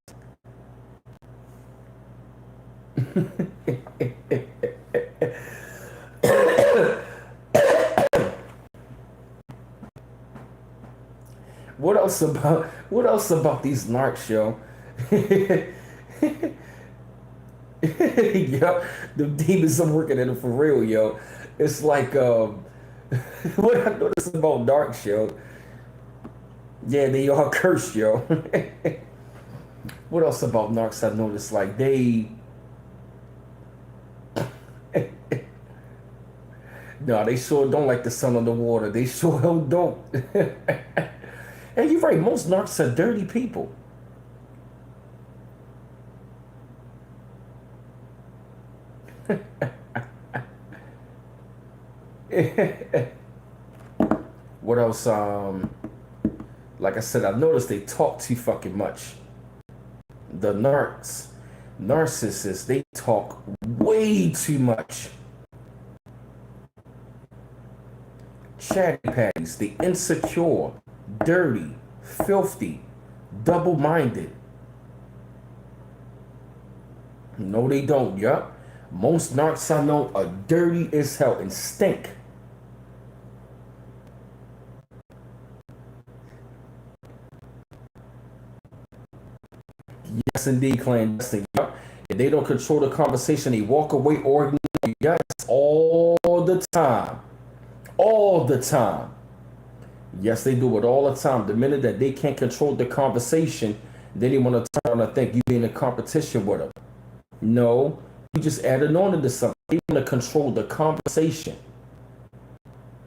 What else about these narcs, yo? Yo, the demons are working in it for real, yo. It's like what I noticed about narcs, yo. Yeah, they all cursed, yo. What else about narcs I noticed? Like no, they sure don't like the sun on the water. They sure don't. And you're right, most narcs are dirty people. What else? Like I said, I noticed they talk too fucking much. The narcissists, they talk way too much. Chatty patties, the insecure, dirty, filthy, double-minded. No, they don't, yup. Most narcs I know are dirty as hell and stink. Yes, indeed, clandestine. Yup. If they don't control the conversation, they walk away or ignore you. Yes, all the time. All the time. Yes, they do it all the time. The minute that they can't control the conversation, then they want to turn around and think you being in competition with them. No, You just added on into something. They want to control the conversation.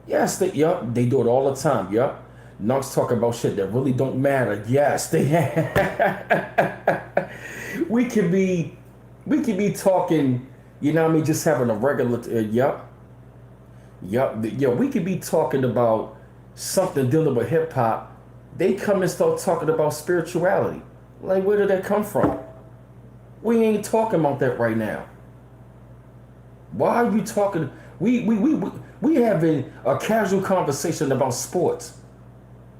Yes, they do it all the time. Yup. Knocks talk about shit that really don't matter. Yes, they we could be talking, you know what I mean, just having a regular we could be talking about something dealing with hip hop. They come and start talking about spirituality. Like, where did that come from? We ain't talking about that right now. Why are you talking? We having a casual conversation about sports.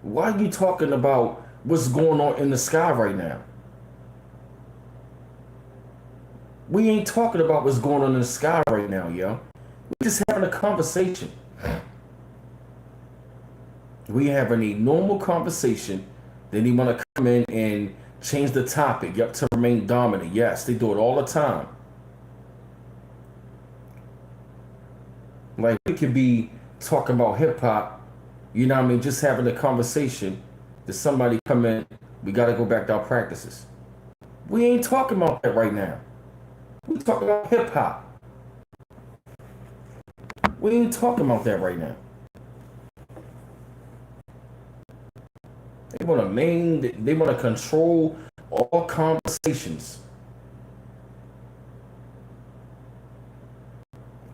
Why are you talking about what's going on in the sky right now? We ain't talking about what's going on in the sky right now, yo. We're just having a conversation. We having a normal conversation. Then they want to come in and change the topic, yep, to remain dominant. Yes, they do it all the time. Like, we could be talking about hip hop, you know what I mean, just having a conversation. Does somebody come in? We got to go back to our practices. We ain't talking about that right now. We talking about hip hop. We ain't talking about that right now. They want to control all conversations.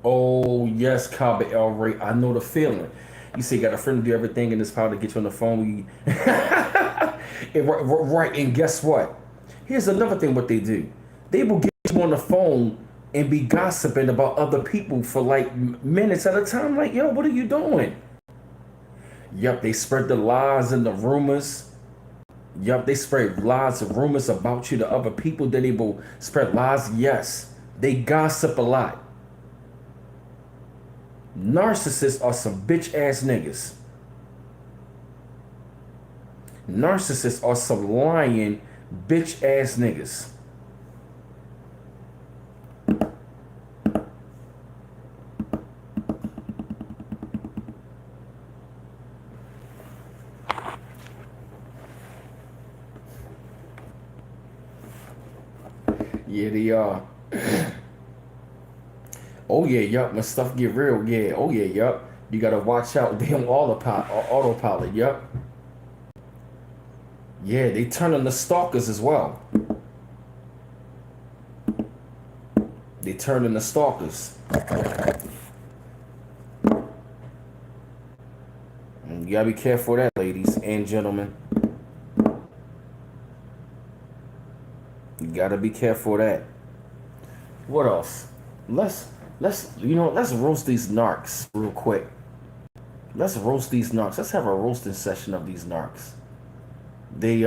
Oh yes, Kaba El Ray, I know the feeling. You say you got a friend to do everything in this power to get you on the phone. Right, and guess what? Here's another thing what they do. They will get you on the phone and be gossiping about other people for like minutes at a time. Like, yo, what are you doing? Yup, they spread the lies and the rumors. Yup, they spread lies and rumors about you to other people. Then they will spread lies. Yes, they gossip a lot. Narcissists are some bitch ass niggas. Narcissists are some lying bitch ass niggas. Yeah, they are. Oh yeah, yup. When stuff get real, yeah. Oh yeah, yup. You gotta watch out. They on autopilot, yup. Yeah, they turn on the stalkers as well. They turn on the stalkers. And you gotta be careful of that, ladies and gentlemen. You gotta be careful of that. What else? Let's roast these narcs real quick. Let's roast these narcs. Let's have a roasting session of these narcs. They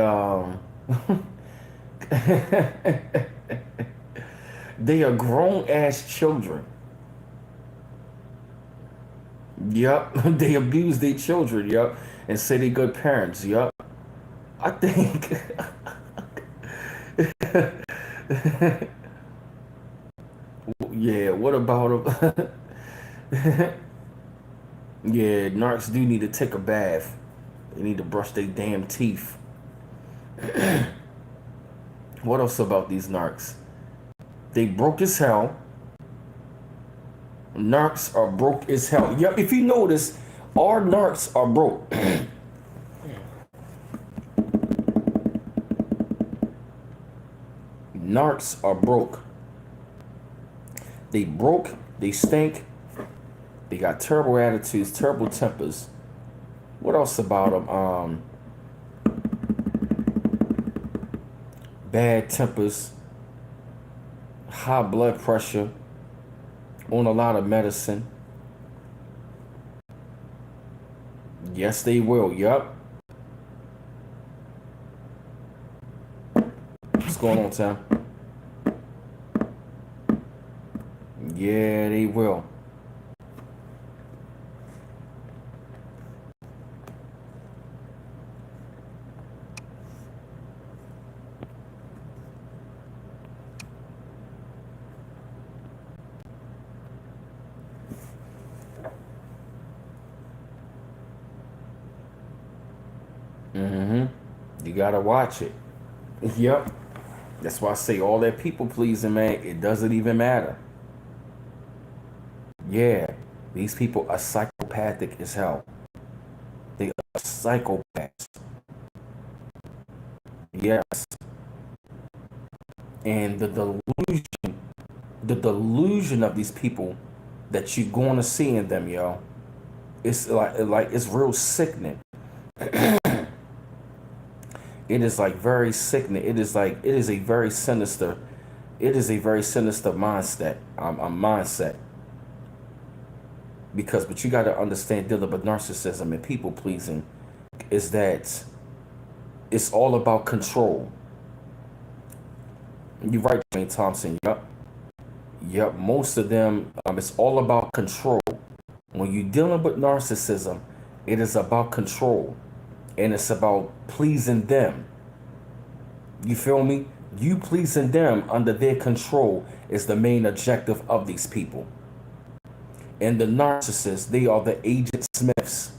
they are grown ass children. Yup. They abuse their children, yup, and say they good parents, yup. I think yeah, what about them? Yeah, narcs do need to take a bath. They need to brush their damn teeth. What else about these narcs? They broke as hell. Narcs are broke as hell. Yep, if you notice, our narcs are broke. Narcs are broke. They broke, they stink, they got terrible attitudes, terrible tempers. What else about them? Bad tempers, high blood pressure, on a lot of medicine. Yes, they will. Yup. What's going on, Tim? Yeah, they will. You gotta watch it. Yep. That's why I say all that people pleasing, man, it doesn't even matter. Yeah, these people are psychopathic as hell. They are psychopaths. Yes. And the delusion of these people that you're going to see in them, yo, it's like it's real sickening. It is like very sickening. It is like it is a very sinister. It is a very sinister mindset. A mindset. Because what you got to understand dealing with narcissism and people pleasing is that it's all about control. You're right, Jane Thompson. Yup. Yep, most of them, it's all about control. When you're dealing with narcissism, it is about control and it's about pleasing them. You feel me? You pleasing them under their control is the main objective of these people. And the narcissists, they are the agent Smiths.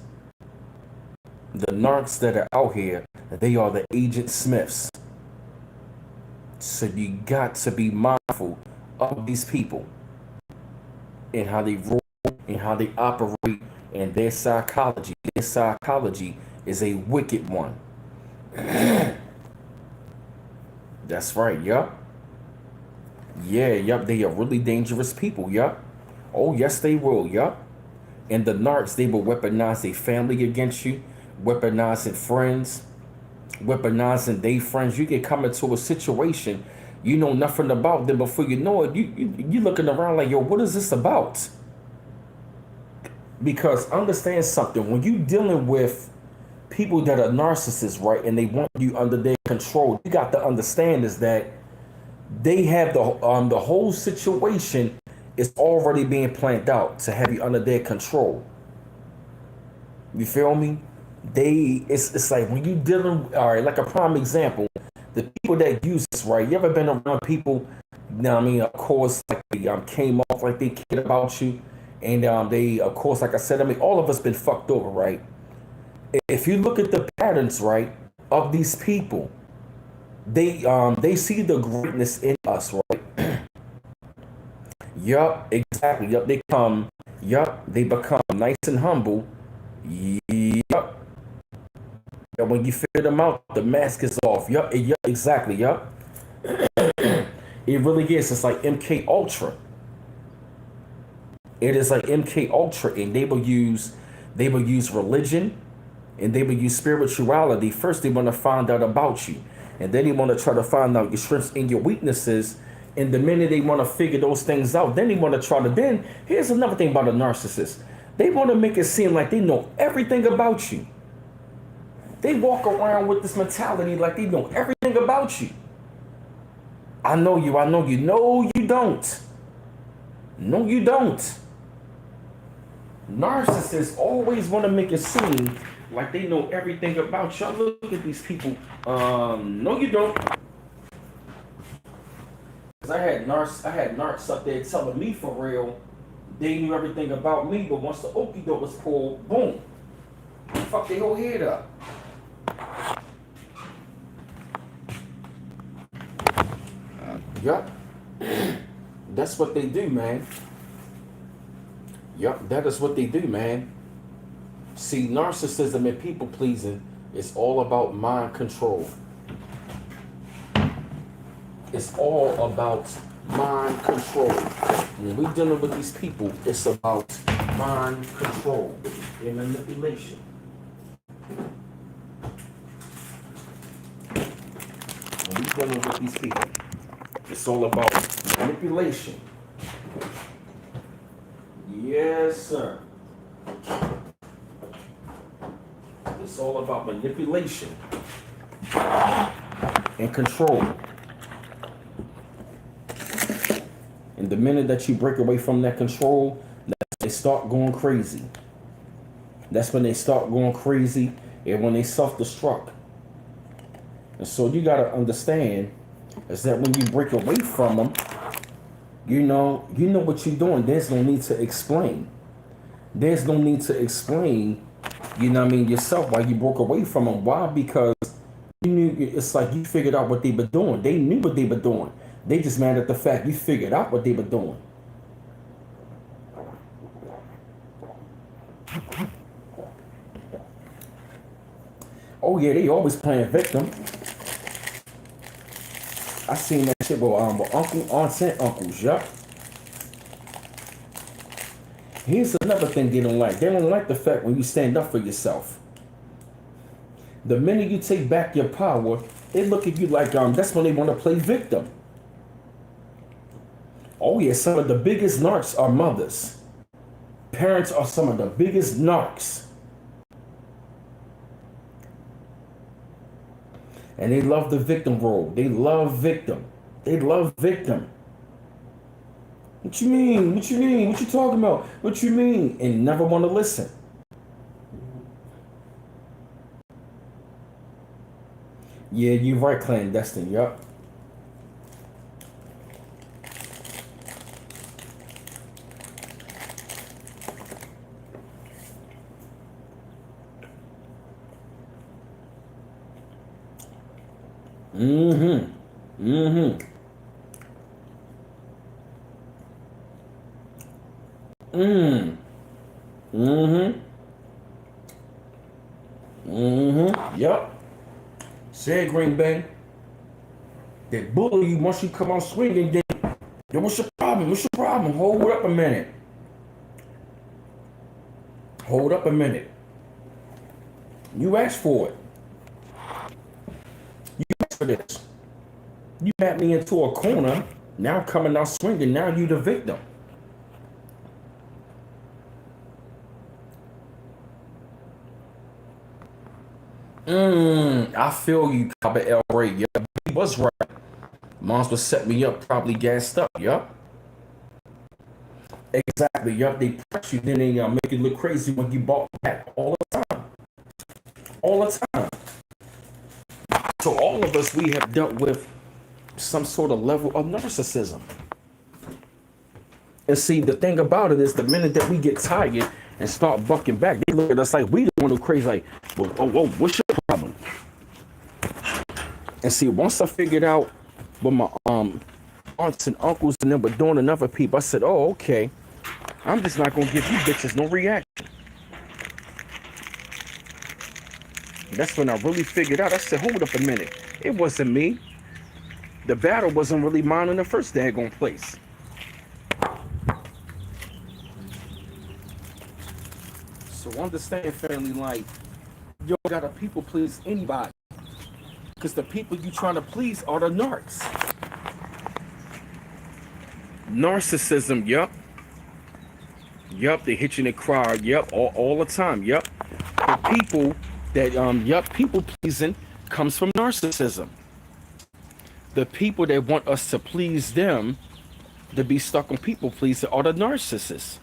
The narcs that are out here, they are the agent Smiths. So you got to be mindful of these people and how they roll and how they operate and their psychology. Their psychology is a wicked one. That's right, yup. Yeah, yup, they are really dangerous people, yup. Oh, yes, they will, yup. And the narcs, they will weaponize their family against you, weaponizing friends, weaponizing their friends. You can come into a situation you know nothing about them before you know it. You looking around like, yo, what is this about? Because understand something, when you dealing with people that are narcissists, right, and they want you under their control, you got to understand is that they have the whole situation is already being planned out to have you under their control. You feel me? It's like when you dealing, all right, like a prime example, the people that use this, right? You ever been around people? You know what I mean, of course, like they came off like they cared about you, and they, of course, like I said, I mean, all of us been fucked over, right? If you look at the patterns, right, of these people, they see the greatness in us, right? Yup, exactly. Yup, they become nice and humble. Yup. And when you figure them out, the mask is off. Yup, yup, exactly. Yup. It really is. It's like MK Ultra. It is like MK Ultra, and they will use religion, and they will use spirituality. First, they want to find out about you, and then they want to try to find out your strengths and your weaknesses. And the minute they want to figure those things out, then they want to try to. Then here's another thing about a narcissist: they want to make it seem like they know everything about you. They walk around with this mentality like they know everything about you. I know you. I know you. No, you don't. No, you don't. Narcissists always want to make it seem like they know everything about you. Look at these people. No, you don't. Cause I had narcs up there telling me for real, they knew everything about me. But once the okie doke was pulled, boom, fuck their whole head up. Yup. That's what they do, man. Yup, that is what they do, man. See, narcissism and people pleasing is all about mind control. It's all about mind control. When we're dealing with these people, it's about mind control and manipulation. When we're dealing with these people, it's all about manipulation. Yes, sir. It's all about manipulation and control. And the minute that you break away from that control, they start going crazy. That's when they start going crazy and when they self-destruct. And so you got to understand is that when you break away from them, you know what you're doing. There's no need to explain. There's no need to explain, you know what I mean, yourself why you broke away from them. Why? Because You knew, it's like you figured out what they were doing. They knew what they were doing. They just mad at the fact you figured out what they were doing. Oh yeah, they always playing victim. I seen that shit with aunts and uncles, yup. Here's another thing they don't like. They don't like the fact when you stand up for yourself. The minute you take back your power, they look at you like that's when they want to play victim. Oh yeah, some of the biggest narcs are mothers. Parents are some of the biggest narcs. And they love the victim role. They love victim. They love victim. What you mean? What you mean? What you talking about? What you mean? And never want to listen. Yeah, you're right, clandestine. Yup. Mm-hmm. Mm-hmm. Mm. Mm-hmm. Mm-hmm. Yup. Say it, Green Bay. They bully you once you come on swinging. Then, yo, what's your problem? What's your problem? Hold up a minute. Hold up a minute. You asked for it. You asked for this. You got me into a corner. Now coming out swinging. Now you the victim. I feel you, Cabo El Rey. Yeah, he was right. Moms would set me up, probably gassed up. Yup. Exactly. Yup. They press you, then they make you look crazy when you bought back all the time. All the time. So all of us, we have dealt with some sort of level of narcissism. And see, the thing about it is, the minute that we get tired and start bucking back, they look at us like we the one who crazy. Like, well, what's your problem? And see, once I figured out what my aunts and uncles and them were doing and other people, I said, oh, okay, I'm just not gonna give you bitches no reaction. That's when I really figured out. I said, hold up a minute. It wasn't me. The battle wasn't really mine in the first daggone place. So understand, family, like, you don't gotta people please anybody. Because the people you trying to please are the narcs. Narcissism, yup. Yup, they hit you in the crowd, yup, all the time, yup. The people that, people pleasing comes from narcissism. The people that want us to please them, to be stuck on people pleasing, are the narcissists.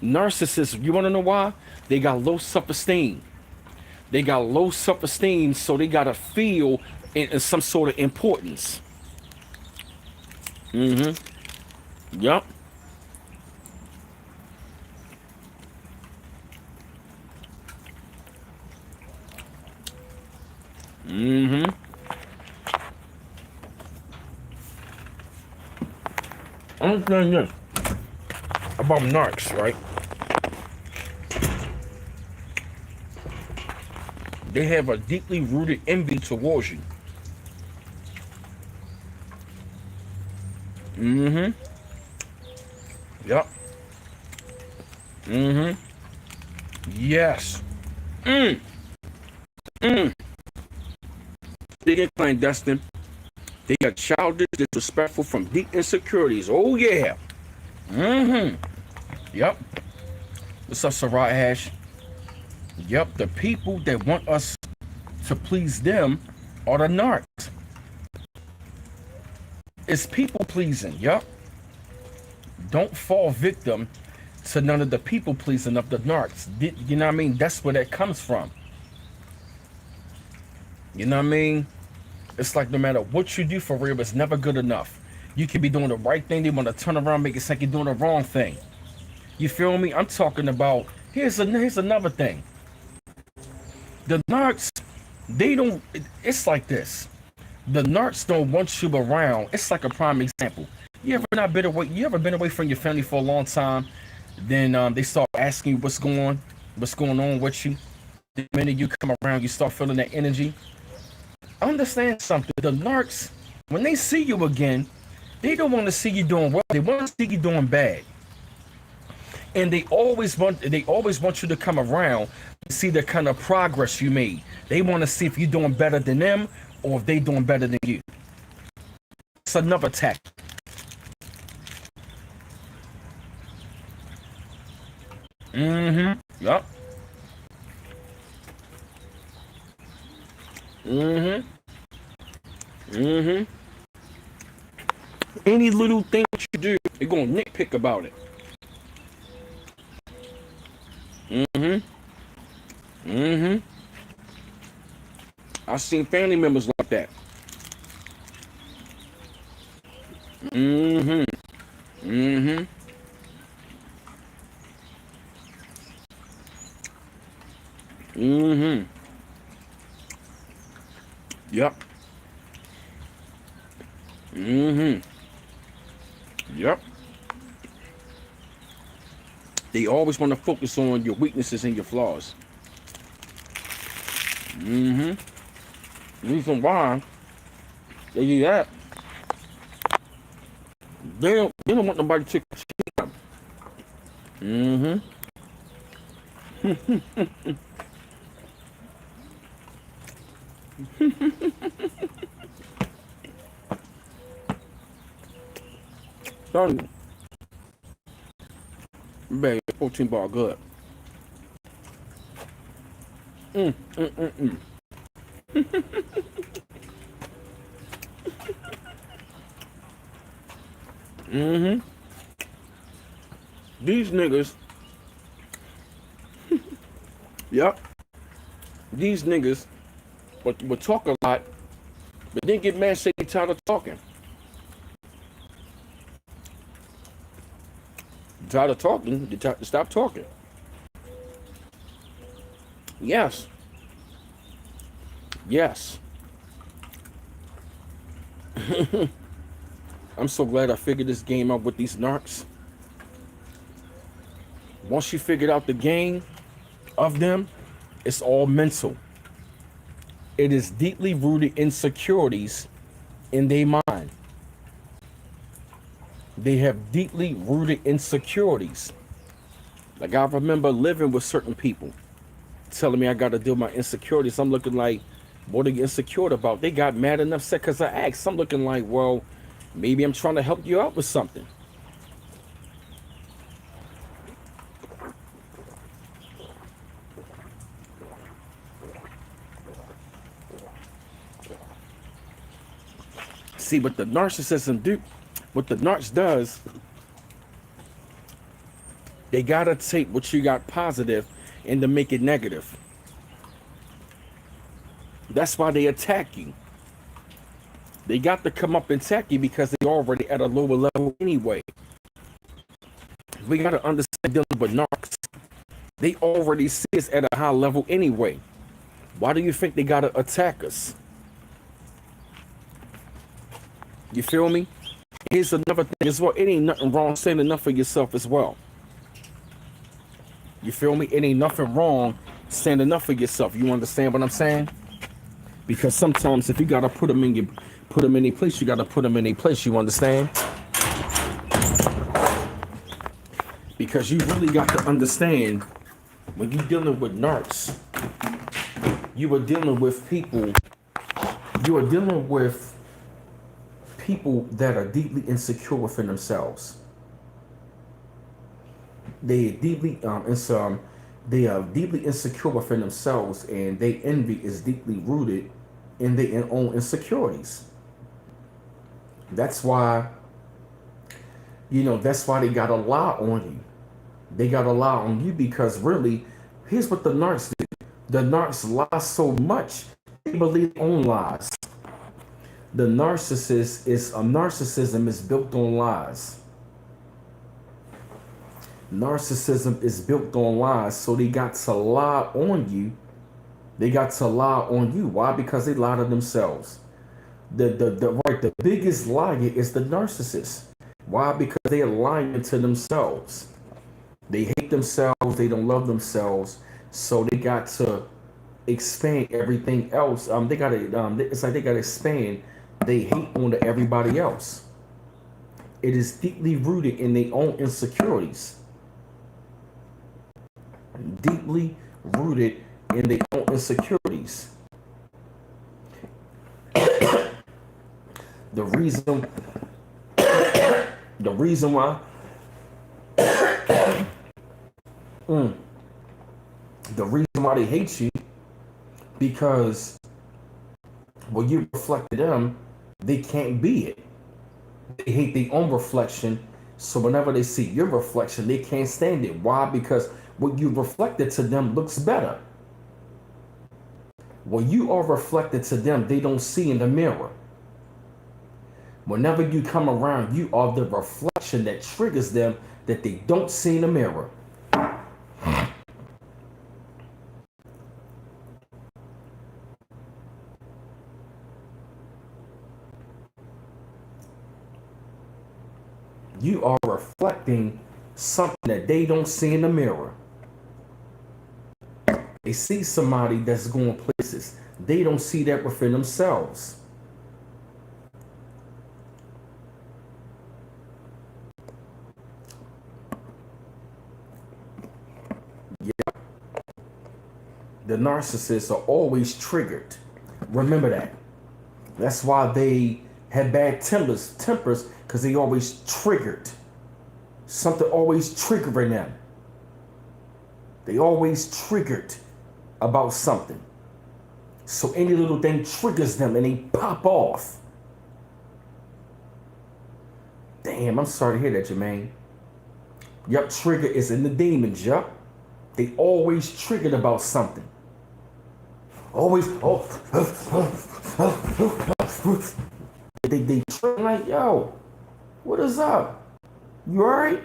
Narcissists, you want to know why? They got low self-esteem. They got low self-esteem, so they got to feel in some sort of importance. Yup. Understand this about narcs, right? They have a deeply rooted envy towards you. Yep. Yes. They get clandestine. They are childish, disrespectful from deep insecurities. Oh yeah. Yep. What's up, Sarat Hash? Yep, the people that want us to please them are the narcs. It's people pleasing, yep. Don't fall victim to none of the people pleasing of the narcs. You know what I mean? That's where that comes from. You know what I mean? It's like no matter what you do for real, it's never good enough. You can be doing the right thing, they want to turn around, make it seem like you're doing the wrong thing. You feel me? I'm talking about, here's another thing. The narcs, They don't. It's like this. The narcs don't want you around. It's like a prime example. You ever not been away? You ever been away from your family for a long time? Then they start asking you what's going on with you. The minute you come around, you start feeling that energy. Understand something. The narcs, when they see you again, they don't want to see you doing well. They want to see you doing bad. And they always want you to come around and see the kind of progress you made. They want to see if you're doing better than them or if they doing better than you. It's another tactic. Mm-hmm. Yup. Mm-hmm. Mm-hmm. Any little thing that you do, they're gonna nitpick about it. Mm-hmm. Mm-hmm. I've seen family members like that. Mm-hmm. Mm-hmm. Mm-hmm. Yep. Mm-hmm. Yep. They always want to focus on your weaknesses and your flaws. Mm-hmm. Reason why they do that, they don't want nobody to. Mm-hmm. Son, baby, 14 bar good. Mm, mm, mm, mm. Mm-hmm. These niggas, yep. These niggas would talk a lot, but then get mad say they tired of talking. Tired of talking, they stop talking. Yes. Yes. I'm so glad I figured this game out with these narcs. Once you figured out the game of them, it's all mental. It is deeply rooted insecurities in their mind. They have deeply rooted insecurities. Like I remember living with certain people telling me I got to deal with my insecurities. I'm looking like, what are you insecure about? They got mad and upset because I asked. I'm looking like, well, maybe I'm trying to help you out with something. See what the narcissism do, what the narcs does, they gotta take what you got positive and to make it negative. That's why they attack you. They got to come up and attack you because they already at a lower level anyway. We gotta understand dealing with narcs. They already see us at a high level anyway. Why do you think they gotta attack us? You feel me? Here's another thing as well. It ain't nothing wrong saying enough for yourself as well. You feel me? It ain't nothing wrong saying enough for yourself. You understand what I'm saying? Because sometimes if you gotta put them in a place, you gotta put them in a place. You understand? Because you really got to understand when you're dealing with narcs, you are dealing with people. You are dealing with people that are deeply insecure within themselves. They deeply they are deeply insecure within themselves, and their envy is deeply rooted in their own insecurities. That's why, that's why they got a lie on you. They got a lie on you because really, here's what the narcs do. The narcs lie so much they believe their own lies. The narcissism is built on lies. Narcissism is built on lies, so they got to lie on you They got to lie on you. Why? Because they lie to themselves. The biggest liar is the narcissist. Why? Because they are lying to themselves. They hate themselves. They don't love themselves. So they got to expand everything else. They got to. It's like they got to expand. They hate on to everybody else. It is deeply rooted in their own insecurities. Deeply rooted in their own insecurities. The reason, the reason why, the reason why they hate you, because when you reflect to them, they can't be it. They hate their own reflection, so whenever they see your reflection, they can't stand it. Why? Because what you reflected to them looks better. When you are reflected to them, they don't see in the mirror. Whenever you come around, you are the reflection that triggers them that they don't see in the mirror. You are reflecting something that they don't see in the mirror. They see somebody that's going places. They don't see that within themselves. Yeah. The narcissists are always triggered. Remember that. That's why they have bad tempers, because they always triggered. Something always triggering them. They always triggered about something. So any little thing triggers them and they pop off. Damn, I'm sorry to hear that, Jermaine. Yup, trigger is in the demons, yup. They always triggered about something. Always, they trigger like, yo, what is up? You alright?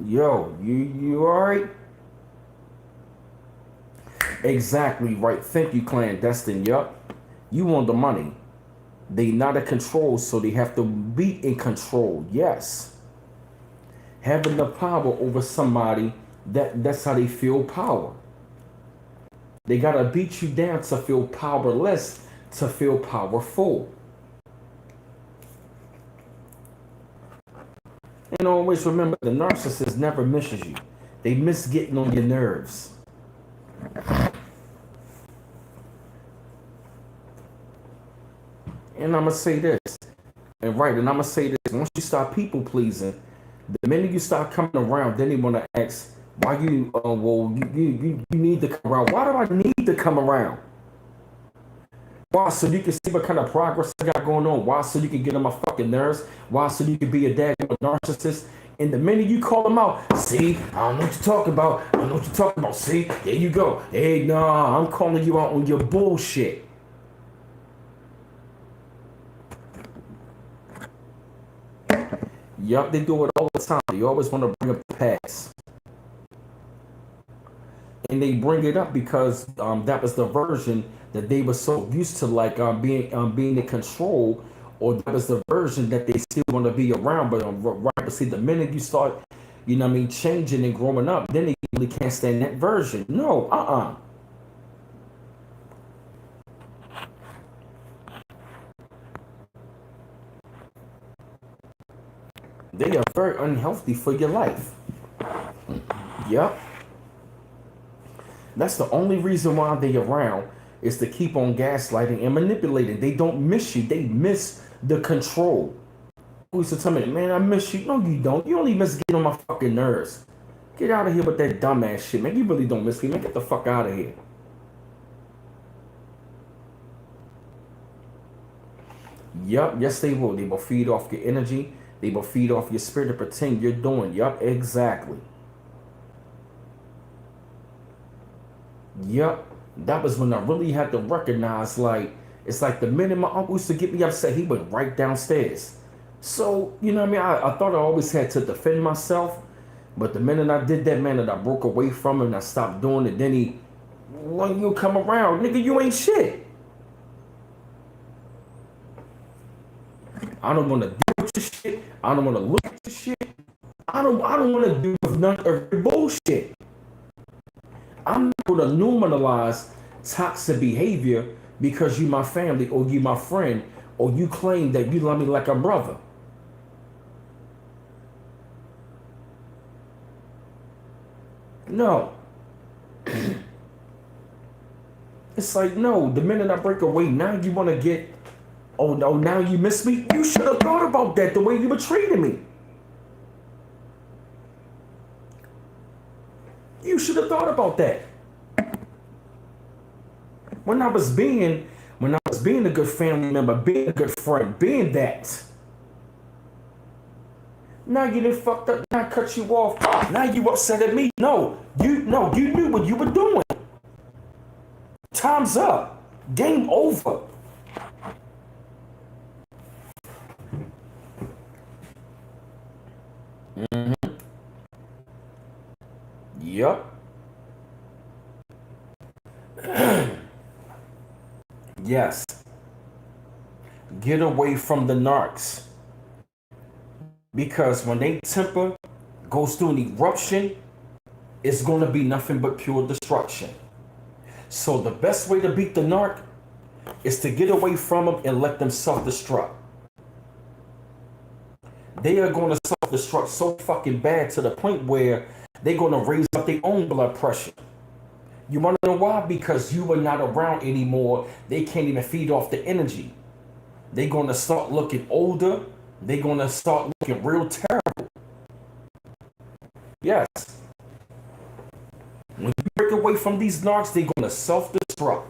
Yo, you alright? Exactly right. Thank you, clandestine. Yup. You want the money. They not in control, so they have to be in control. Yes. Having the power over somebody, that's how they feel power. They gotta beat you down to feel powerless, to feel powerful. And always remember, the narcissist never misses you. They miss getting on your nerves. And I'm going to say this. And I'm going to say this. Once you start people pleasing, the minute you start coming around, then they want to ask, why you, you need to come around. Why do I need to come around? Why? So you can see what kind of progress I got going on. Why? So you can get on my fucking nerves. Why? So you can be a daggone narcissist. And the minute you call them out, see, I don't know what you're talking about. I don't know what you're talking about. See, there you go. Hey, nah, I'm calling you out on your bullshit. Yup, they do it all the time. They always want to bring up the past. And they bring it up because that was the version that they were so used to, like being in control, or that was the version that they still want to be around. But but see, the minute you start, you know what I mean, changing and growing up, then they really can't stand that version. No, They are very unhealthy for your life. Yep. That's the only reason why they around, is to keep on gaslighting and manipulating. They don't miss you. They miss the control. Who used to tell me, man, I miss you. No, you don't. You only miss getting on my fucking nerves. Get out of here with that dumbass shit, man. You really don't miss me, man. Get the fuck out of here. Yup, yes they will. They will feed off your energy. They will feed off your spirit to pretend you're doing. Yup, exactly. Yup. That was when I really had to recognize, like, it's like the minute my uncle used to get me upset, he went right downstairs. So, you know what I mean? I thought I always had to defend myself, But the minute I did that, man, that I broke away from him and I stopped doing it, then when you come around, nigga, you ain't shit. I don't want to deal with your shit. I don't want to look at your shit. I don't want to deal with none of your bullshit. I'm not going to normalize toxic behavior because you my family or you my friend or you claim that you love me like a brother. No. It's like, no, the minute I break away, now you want to get, oh no, now you miss me? You should have thought about that the way you were treating me. You should have thought about that. When I was being a good family member, being a good friend, being that. Now you done fucked up, now I cut you off. Now you upset at me. No, you knew what you were doing. Time's up. Game over. Yup. Yes. Get away from the narcs. Because when they temper goes through an eruption, it's going to be nothing but pure destruction. So the best way to beat the narc is to get away from them and let them self-destruct. They are going to self-destruct so fucking bad to the point where they're going to raise up their own blood pressure. You want to know why? Because you are not around anymore. They can't even feed off the energy. They're going to start looking older. They're going to start looking real terrible. Yes. When you break away from these narcs, they're going to self-destruct.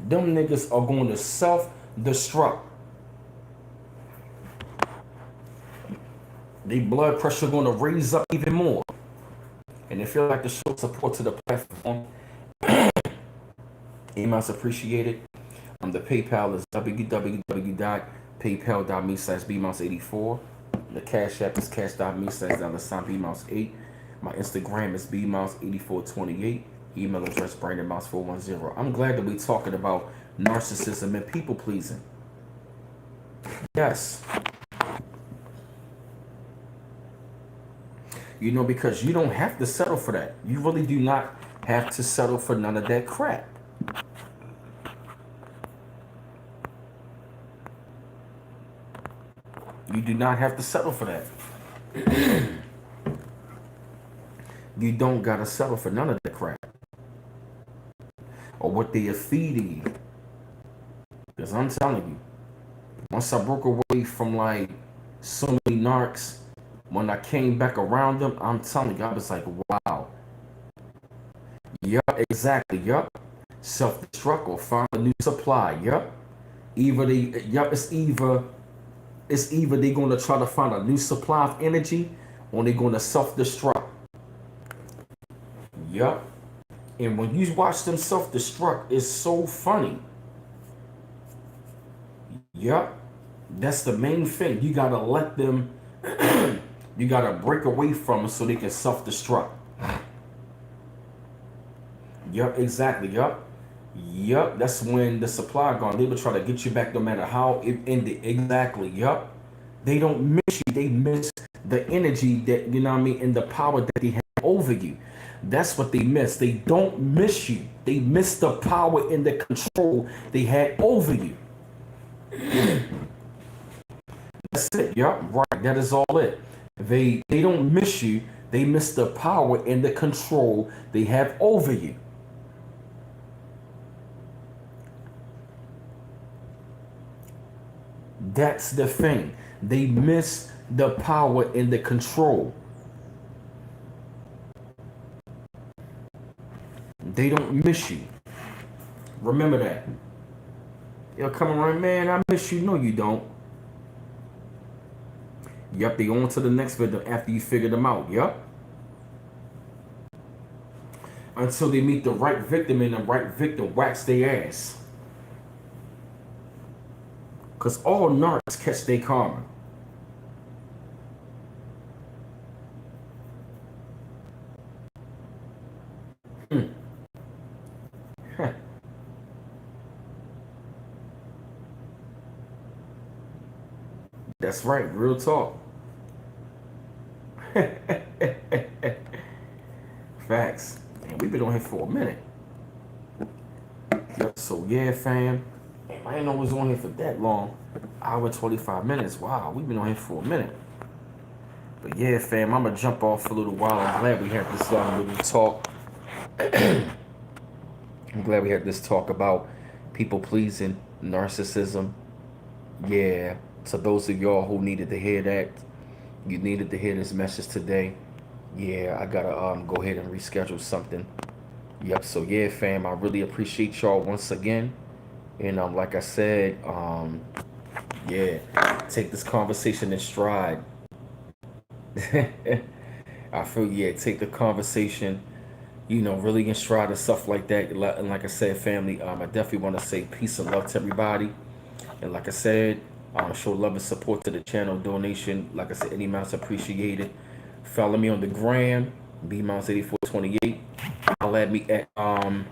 Them niggas are going to self-destruct. Their blood pressure going to raise up even more. And if you'd like to show support to the platform, emails appreciated. The PayPal is www.paypal.me/bmouse84. The Cash App is cash.me/$bmouse8. My Instagram is bmouse8428. Email address brandonmouse410. I'm glad that we're talking about narcissism and people pleasing. Yes. You know, because you don't have to settle for that. You really do not have to settle for none of that crap. You do not have to settle for that. You don't gotta settle for none of that crap. Or what they are feeding you. Because I'm telling you, once I broke away from like so many narcs, when I came back around them, I'm telling you, I was like, wow. Yup, exactly, yup. Self-destruct or find a new supply, yup. It's either they're gonna try to find a new supply of energy or they're gonna self-destruct. Yup. And when you watch them self-destruct, it's so funny. Yup. That's the main thing. You gotta let them you gotta break away from them so they can self-destruct. Yup, exactly. Yup. Yup. That's when the supply gone. They will try to get you back no matter how it ended. Exactly. Yup. They don't miss you. They miss the energy that, you know what I mean, and the power that they have over you. That's what they miss. They don't miss you. They miss the power and the control they had over you. That's it. Yup. Right. That is all it. They don't miss you. They miss the power and the control they have over you. That's the thing. They miss the power and the control. They don't miss you. Remember that. You'll come around, man, I miss you. No, you don't. Yup, they on to the next victim after you figure them out. Yup. Until they meet the right victim and the right victim whacks their ass. Because all narcs catch their karma. That's right. Real talk. Facts. Man, we've been on here for a minute. Yeah, so yeah, fam. I didn't know we was on here for that long. Hour 25 minutes. Wow, we've been on here for a minute. But yeah, fam, I'm gonna jump off for a little while. I'm glad we had this little talk. I'm glad we had this talk about people pleasing, narcissism. Yeah, to those of y'all who needed to hear that, you needed to hear this message today. Yeah, I gotta go ahead and reschedule something. Yep. So yeah, fam, I really appreciate y'all once again. And like I said, yeah, take this conversation in stride. I feel yeah, take the conversation, really in stride and stuff like that. And like I said, family, I definitely want to say peace and love to everybody. And like I said, show love and support to the channel. Donation, like I said, any amounts appreciated. Follow me on the gram, bmounts8428. I'll add me at on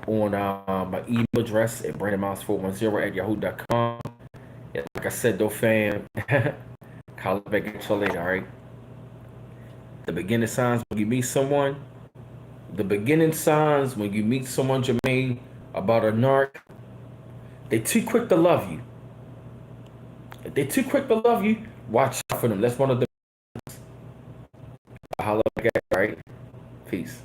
my email address at brandonmounts410 at yahoo.com. And like I said, though, fam, call back at you later. All right. The beginning signs when you meet someone. The beginning signs when you meet someone, Jermaine, about a narc. They too quick to love you. If they too quick to love you, watch out for them. That's one of the. Holla back at, right? Peace.